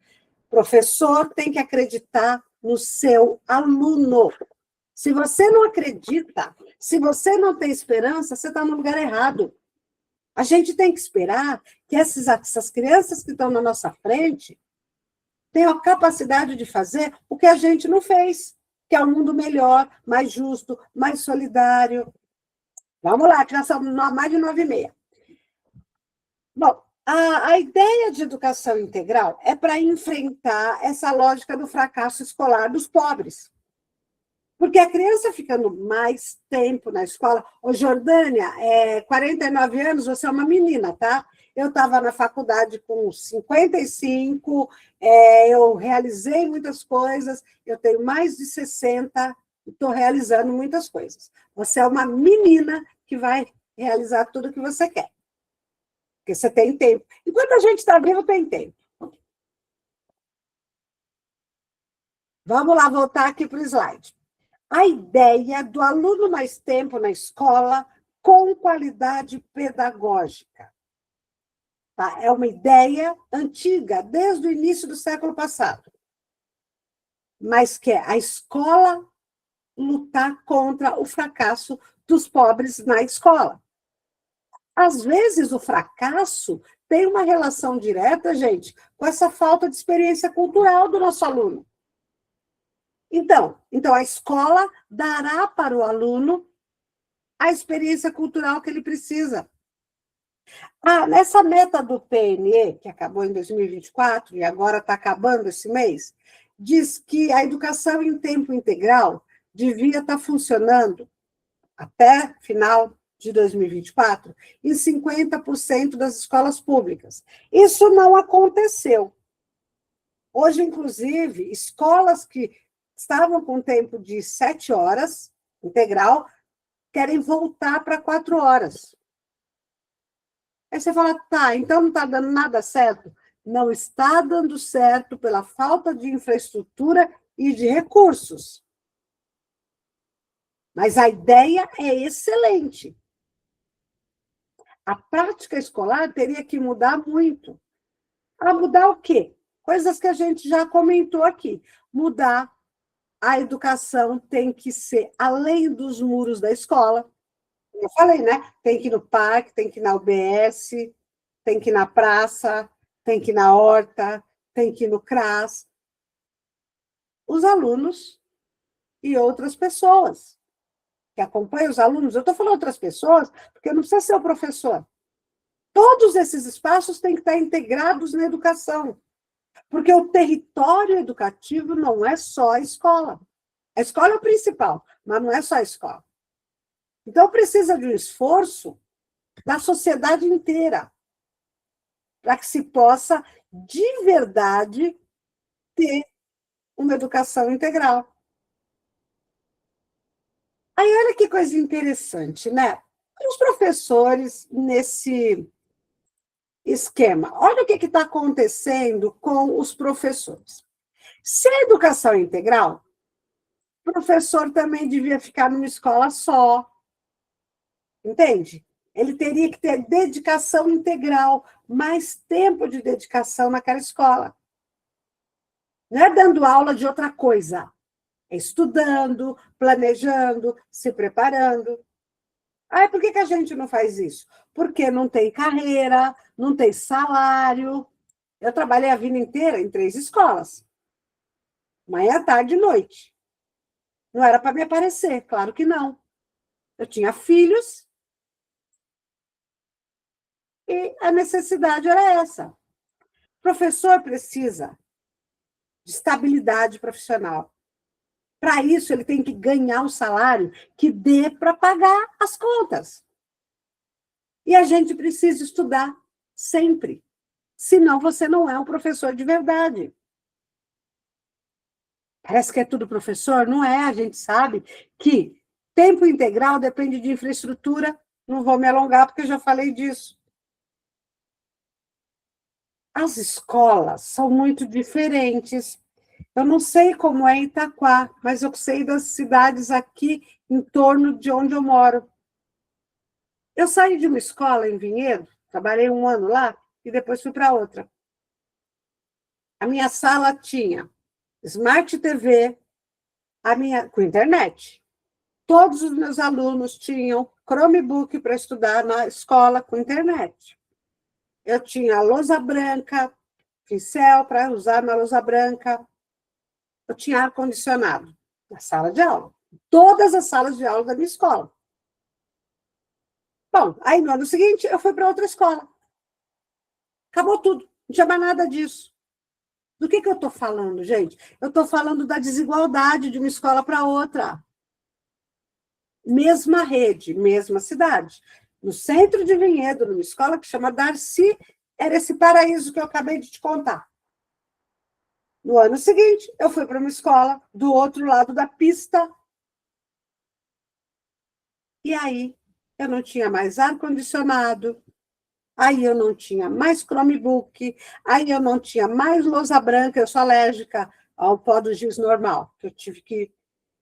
O professor tem que acreditar no seu aluno. Se você não acredita, se você não tem esperança, você está no lugar errado. A gente tem que esperar que essas crianças que estão na nossa frente tenham a capacidade de fazer o que a gente não fez, que é um mundo melhor, mais justo, mais solidário. Vamos lá, que já são mais de 9h30. Bom, a ideia de educação integral é para enfrentar essa lógica do fracasso escolar dos pobres. Porque a criança ficando mais tempo na escola... Ô, Jordânia, 49 anos, você é uma menina, tá? Eu estava na faculdade com 55, eu realizei muitas coisas, eu tenho mais de 60, estou realizando muitas coisas. Você é uma menina que vai realizar tudo o que você quer, porque você tem tempo. Enquanto a gente está vivo, tem tempo. Vamos lá, voltar aqui para o slide. A ideia do aluno mais tempo na escola com qualidade pedagógica. Tá? É uma ideia antiga, desde o início do século passado. Mas que é a escola lutar contra o fracasso dos pobres na escola. Às vezes, o fracasso tem uma relação direta, gente, com essa falta de experiência cultural do nosso aluno. Então, a escola dará para o aluno a experiência cultural que ele precisa. Nessa meta do PNE, que acabou em 2024, e agora está acabando esse mês, diz que a educação em tempo integral devia estar funcionando até final de 2024 em 50% das escolas públicas. Isso não aconteceu. Hoje, inclusive, escolas que estavam com tempo de 7 horas integral querem voltar para 4 horas. Aí você fala, tá, então não está dando nada certo? Não está dando certo pela falta de infraestrutura e de recursos. Mas a ideia é excelente. A prática escolar teria que mudar muito. A mudar o quê? Coisas que a gente já comentou aqui. Mudar a educação tem que ser além dos muros da escola. Eu falei, né? Tem que ir no parque, tem que ir na UBS, tem que ir na praça, tem que ir na horta, tem que ir no CRAS. Os alunos e outras pessoas que acompanham os alunos. Eu estou falando outras pessoas, porque não precisa ser o professor. Todos esses espaços têm que estar integrados na educação, porque o território educativo não é só a escola. A escola é o principal, mas não é só a escola. Então, precisa de um esforço da sociedade inteira, para que se possa, de verdade, ter uma educação integral. Aí, olha que coisa interessante, né? Os professores, nesse esquema, olha o que está acontecendo com os professores. Se a educação é integral, o professor também devia ficar numa escola só, entende? Ele teria que ter dedicação integral, mais tempo de dedicação naquela escola. Não é dando aula de outra coisa, é estudando, planejando, se preparando. Ah, por que a gente não faz isso? Porque não tem carreira, não tem salário. Eu trabalhei a vida inteira em 3 escolas. Manhã, tarde e noite. Não era para me aparecer, claro que não. Eu tinha filhos e a necessidade era essa. O professor precisa de estabilidade profissional. Para isso, ele tem que ganhar um salário que dê para pagar as contas. E a gente precisa estudar sempre. Senão, você não é um professor de verdade. Parece que é tudo professor? Não é, a gente sabe que tempo integral depende de infraestrutura. Não vou me alongar, porque eu já falei disso. As escolas são muito diferentes. Eu não sei como é em Itaquá, mas eu sei das cidades aqui em torno de onde eu moro. Eu saí de uma escola em Vinhedo, trabalhei 1 ano lá, e depois fui para outra. A minha sala tinha Smart TV, com internet. Todos os meus alunos tinham Chromebook para estudar na escola com internet. Eu tinha lousa branca, pincel para usar na lousa branca. Eu tinha ar-condicionado na sala de aula. Todas as salas de aula da minha escola. Bom, aí no ano seguinte eu fui para outra escola. Acabou tudo, não tinha mais nada disso. Do que eu estou falando, gente? Eu estou falando da desigualdade de uma escola para outra. Mesma rede, mesma cidade. No centro de Vinhedo, numa escola que chama Darcy, era esse paraíso que eu acabei de te contar. No ano seguinte, eu fui para uma escola do outro lado da pista. E aí, eu não tinha mais ar-condicionado, aí eu não tinha mais Chromebook, aí eu não tinha mais lousa branca, eu sou alérgica ao pó do giz normal, que eu tive que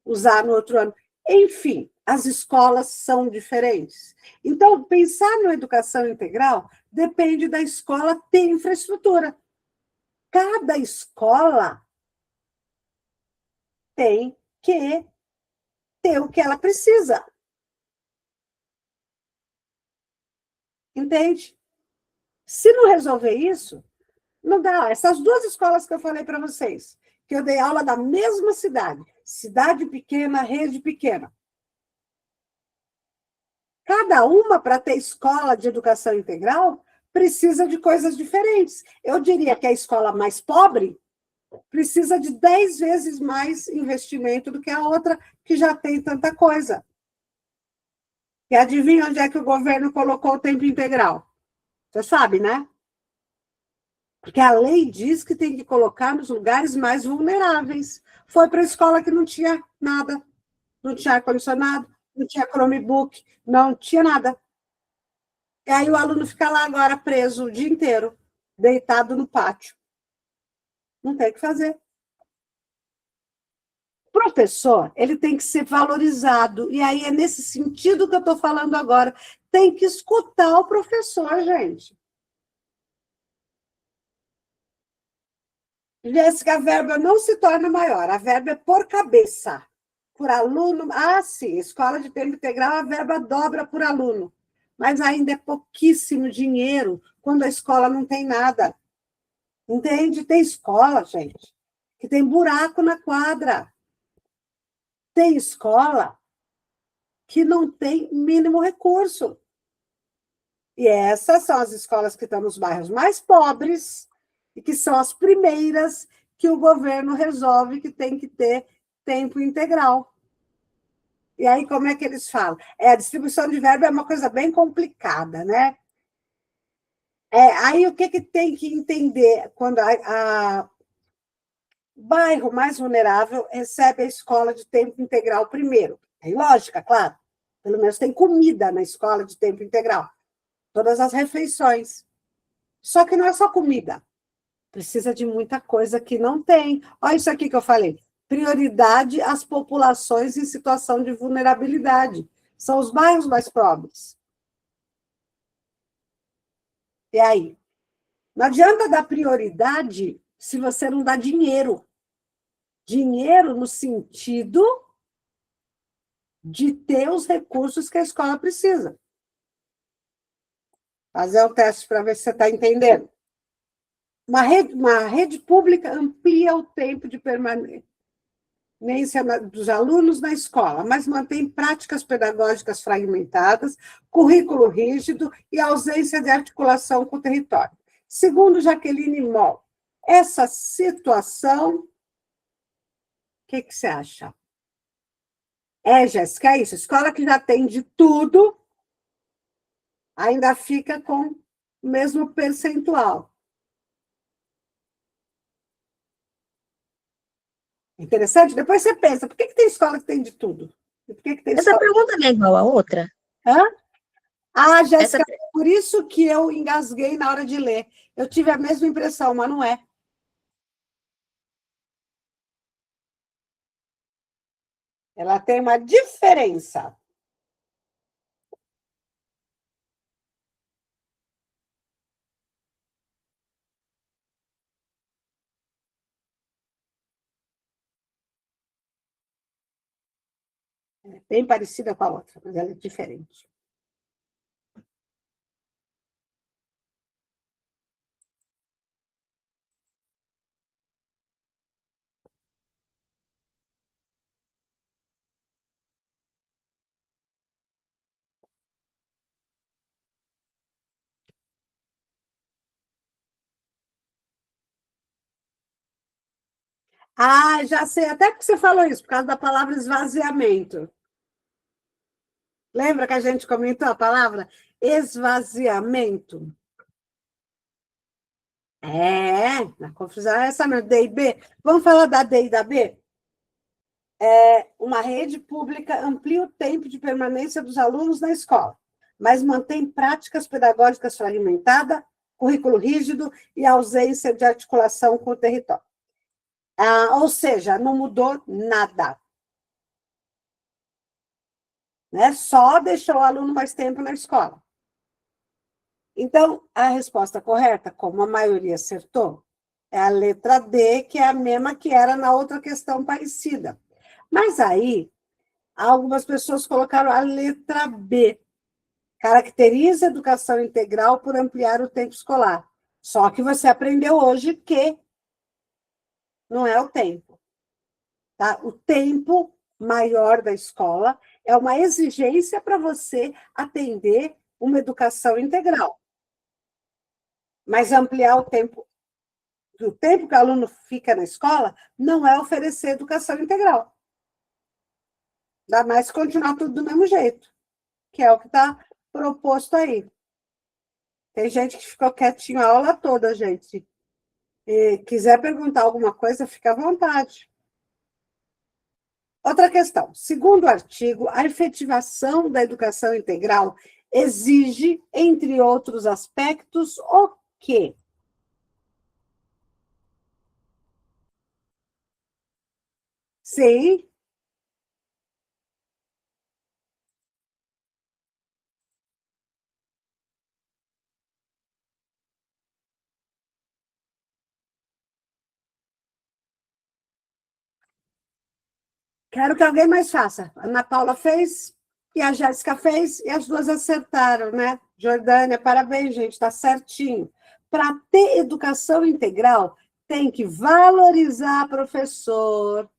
usar no outro ano. Enfim, as escolas são diferentes. Então, pensar na educação integral depende da escola ter infraestrutura. Cada escola tem que ter o que ela precisa. Entende? Se não resolver isso, não dá. Essas 2 escolas que eu falei para vocês, que eu dei aula da mesma cidade, cidade pequena, rede pequena. Cada uma, para ter escola de educação integral, precisa de coisas diferentes. Eu diria que a escola mais pobre precisa de 10 vezes mais investimento do que a outra, que já tem tanta coisa. E adivinha onde é que o governo colocou o tempo integral? Você sabe, né? Porque a lei diz que tem que colocar nos lugares mais vulneráveis. Foi para a escola que não tinha nada. Não tinha ar-condicionado, não tinha Chromebook, não tinha nada. E aí o aluno fica lá agora preso o dia inteiro, deitado no pátio. Não tem o que fazer. O professor, ele tem que ser valorizado. E aí é nesse sentido que eu estou falando agora. Tem que escutar o professor, gente. Jéssica, a verba não se torna maior, a verba é por cabeça, por aluno. Ah, sim, escola de tempo integral, a verba dobra por aluno, mas ainda é pouquíssimo dinheiro quando a escola não tem nada. Entende? Tem escola, gente, que tem buraco na quadra. Tem escola que não tem mínimo recurso. E essas são as escolas que estão nos bairros mais pobres e que são as primeiras que o governo resolve que tem que ter tempo integral. E aí, como é que eles falam? A distribuição de verba é uma coisa bem complicada, né? Aí, o que tem que entender quando o bairro mais vulnerável recebe a escola de tempo integral primeiro? Tem lógica, claro. Pelo menos tem comida na escola de tempo integral. Todas as refeições. Só que não é só comida. Precisa de muita coisa que não tem. Olha isso aqui que eu falei. Prioridade às populações em situação de vulnerabilidade. São os bairros mais pobres. E aí? Não adianta dar prioridade se você não dá dinheiro. Dinheiro no sentido de ter os recursos que a escola precisa. Fazer o teste para ver se você está entendendo. Uma rede pública amplia o tempo de permanência dos alunos na escola, mas mantém práticas pedagógicas fragmentadas, currículo rígido e ausência de articulação com o território. Segundo Jaqueline Moll, essa situação, o que você acha? Jéssica, é isso. Escola que já tem de tudo, ainda fica com o mesmo percentual. Interessante? Depois você pensa, por que tem escola que tem de tudo? E por que tem Essa escola... pergunta não é igual a outra? Hã? Ah, Essa... Jéssica, por isso que eu engasguei na hora de ler. Eu tive a mesma impressão, mas não é. Ela tem uma diferença. É bem parecida com a outra, mas ela é diferente. Ah, já sei, até que você falou isso, por causa da palavra esvaziamento. Lembra que a gente comentou a palavra esvaziamento? Na confusão é essa mesmo, D e B. Vamos falar da D e da B? Uma rede pública amplia o tempo de permanência dos alunos na escola, mas mantém práticas pedagógicas fragmentadas, currículo rígido e ausência de articulação com o território. Ou seja, não mudou nada. Né? Só deixou o aluno mais tempo na escola. Então, a resposta correta, como a maioria acertou, é a letra D, que é a mesma que era na outra questão parecida. Mas aí, algumas pessoas colocaram a letra B. Caracteriza a educação integral por ampliar o tempo escolar. Só que você aprendeu hoje que não é o tempo. Tá? O tempo maior da escola é uma exigência para você atender uma educação integral. Mas ampliar o tempo o tempo que o aluno fica na escola, não é oferecer educação integral. Dá mais continuar tudo do mesmo jeito, que é o que está proposto aí. Tem gente que ficou quietinho a aula toda, gente. E quiser perguntar alguma coisa, fica à vontade. Outra questão. Segundo o artigo, a efetivação da educação integral exige, entre outros aspectos, o quê? Sim. Quero que alguém mais faça. A Ana Paula fez e a Jéssica fez e as duas acertaram, né? Jordânia, parabéns, gente, está certinho. Para ter educação integral, tem que valorizar professor.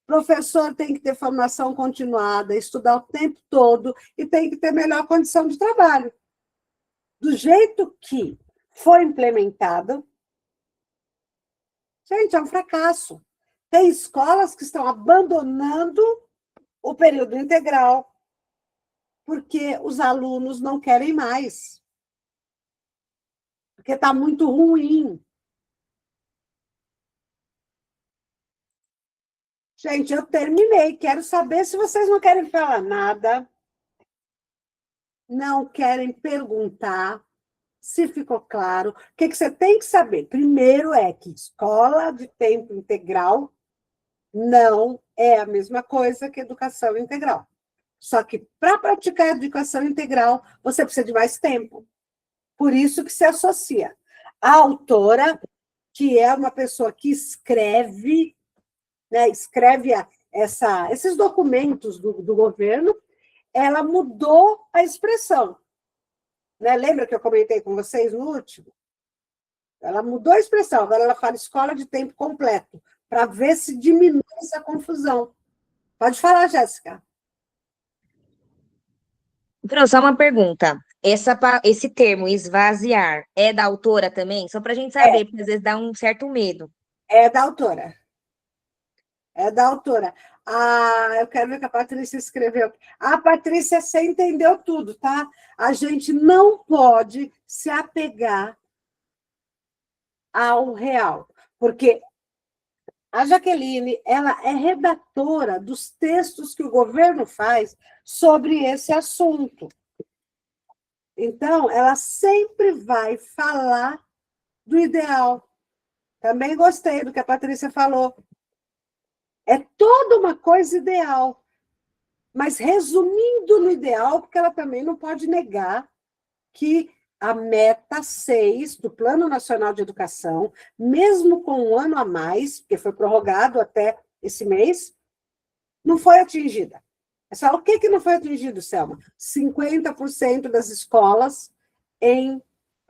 Professor tem que ter formação continuada, estudar o tempo todo e tem que ter melhor condição de trabalho. Do jeito que foi implementado, gente, é um fracasso. Tem escolas que estão abandonando o período integral, porque os alunos não querem mais, porque está muito ruim. Gente, eu terminei. Quero saber se vocês não querem falar nada, não querem perguntar, se ficou claro. O que você tem que saber? Primeiro é que escola de tempo integral não é a mesma coisa que educação integral. Só que para praticar a educação integral, você precisa de mais tempo. Por isso que se associa. A autora, que é uma pessoa que escreve, né, escreve esses documentos do governo, ela mudou a expressão. Né? Lembra que eu comentei com vocês no último? Ela mudou a expressão, agora ela fala escola de tempo completo, para ver se diminui essa confusão. Pode falar, Jéssica. Então, só uma pergunta. Esse termo, esvaziar, é da autora também? Só para a gente saber, porque às vezes dá um certo medo. É da autora. É da autora. Ah, eu quero ver que a Patrícia escreveu. A Patrícia, você entendeu tudo, tá? A gente não pode se apegar ao real, porque a Jaqueline, ela é redatora dos textos que o governo faz sobre esse assunto. Então, ela sempre vai falar do ideal. Também gostei do que a Patrícia falou. É toda uma coisa ideal. Mas resumindo no ideal, porque ela também não pode negar que a meta 6 do Plano Nacional de Educação, mesmo com um ano a mais, porque foi prorrogado até esse mês, não foi atingida. É só o que não foi atingido, Selma? 50% das escolas em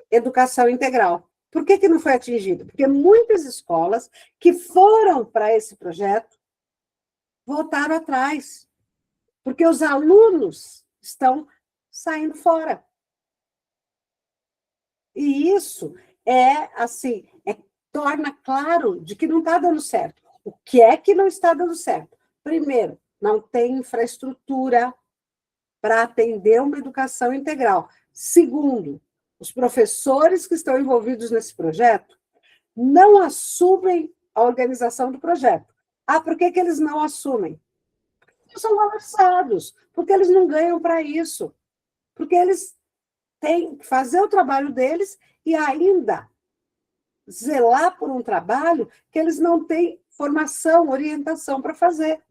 educação integral. Por que não foi atingido? Porque muitas escolas que foram para esse projeto voltaram atrás, porque os alunos estão saindo fora. E isso assim, torna claro de que não está dando certo. O que é que não está dando certo? Primeiro, não tem infraestrutura para atender uma educação integral. Segundo, os professores que estão envolvidos nesse projeto não assumem a organização do projeto. Ah, por que eles não assumem? Porque eles são valorizados, porque eles não ganham para isso, porque eles têm que fazer o trabalho deles e ainda zelar por um trabalho que eles não têm formação, orientação para fazer.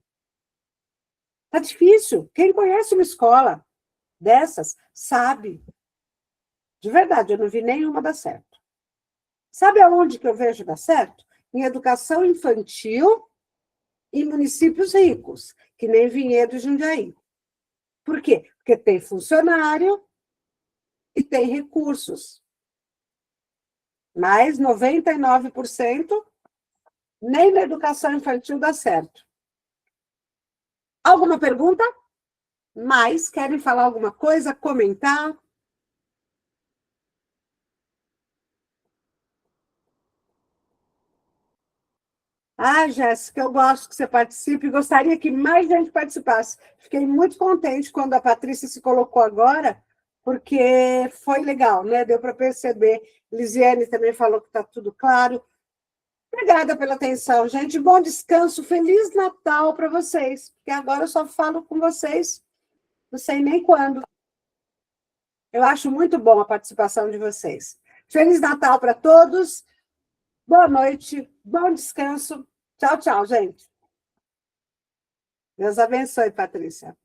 Está difícil. Quem conhece uma escola dessas sabe. De verdade, eu não vi nenhuma dar certo. Sabe aonde que eu vejo dar certo? Em educação infantil em municípios ricos, que nem Vinhedo e Jundiaí. Por quê? Porque tem funcionário e tem recursos. Mas 99% nem na educação infantil dá certo. Alguma pergunta? Mais? Querem falar alguma coisa? Comentar? Ah, Jéssica, eu gosto que você participe e gostaria que mais gente participasse. Fiquei muito contente quando a Patrícia se colocou agora, porque foi legal, né? Deu para perceber. Lisiane também falou que está tudo claro. Obrigada pela atenção, gente. Bom descanso, Feliz Natal para vocês, porque agora eu só falo com vocês, não sei nem quando. Eu acho muito bom a participação de vocês. Feliz Natal para todos. Boa noite, bom descanso. Tchau, tchau, gente. Deus abençoe, Patrícia.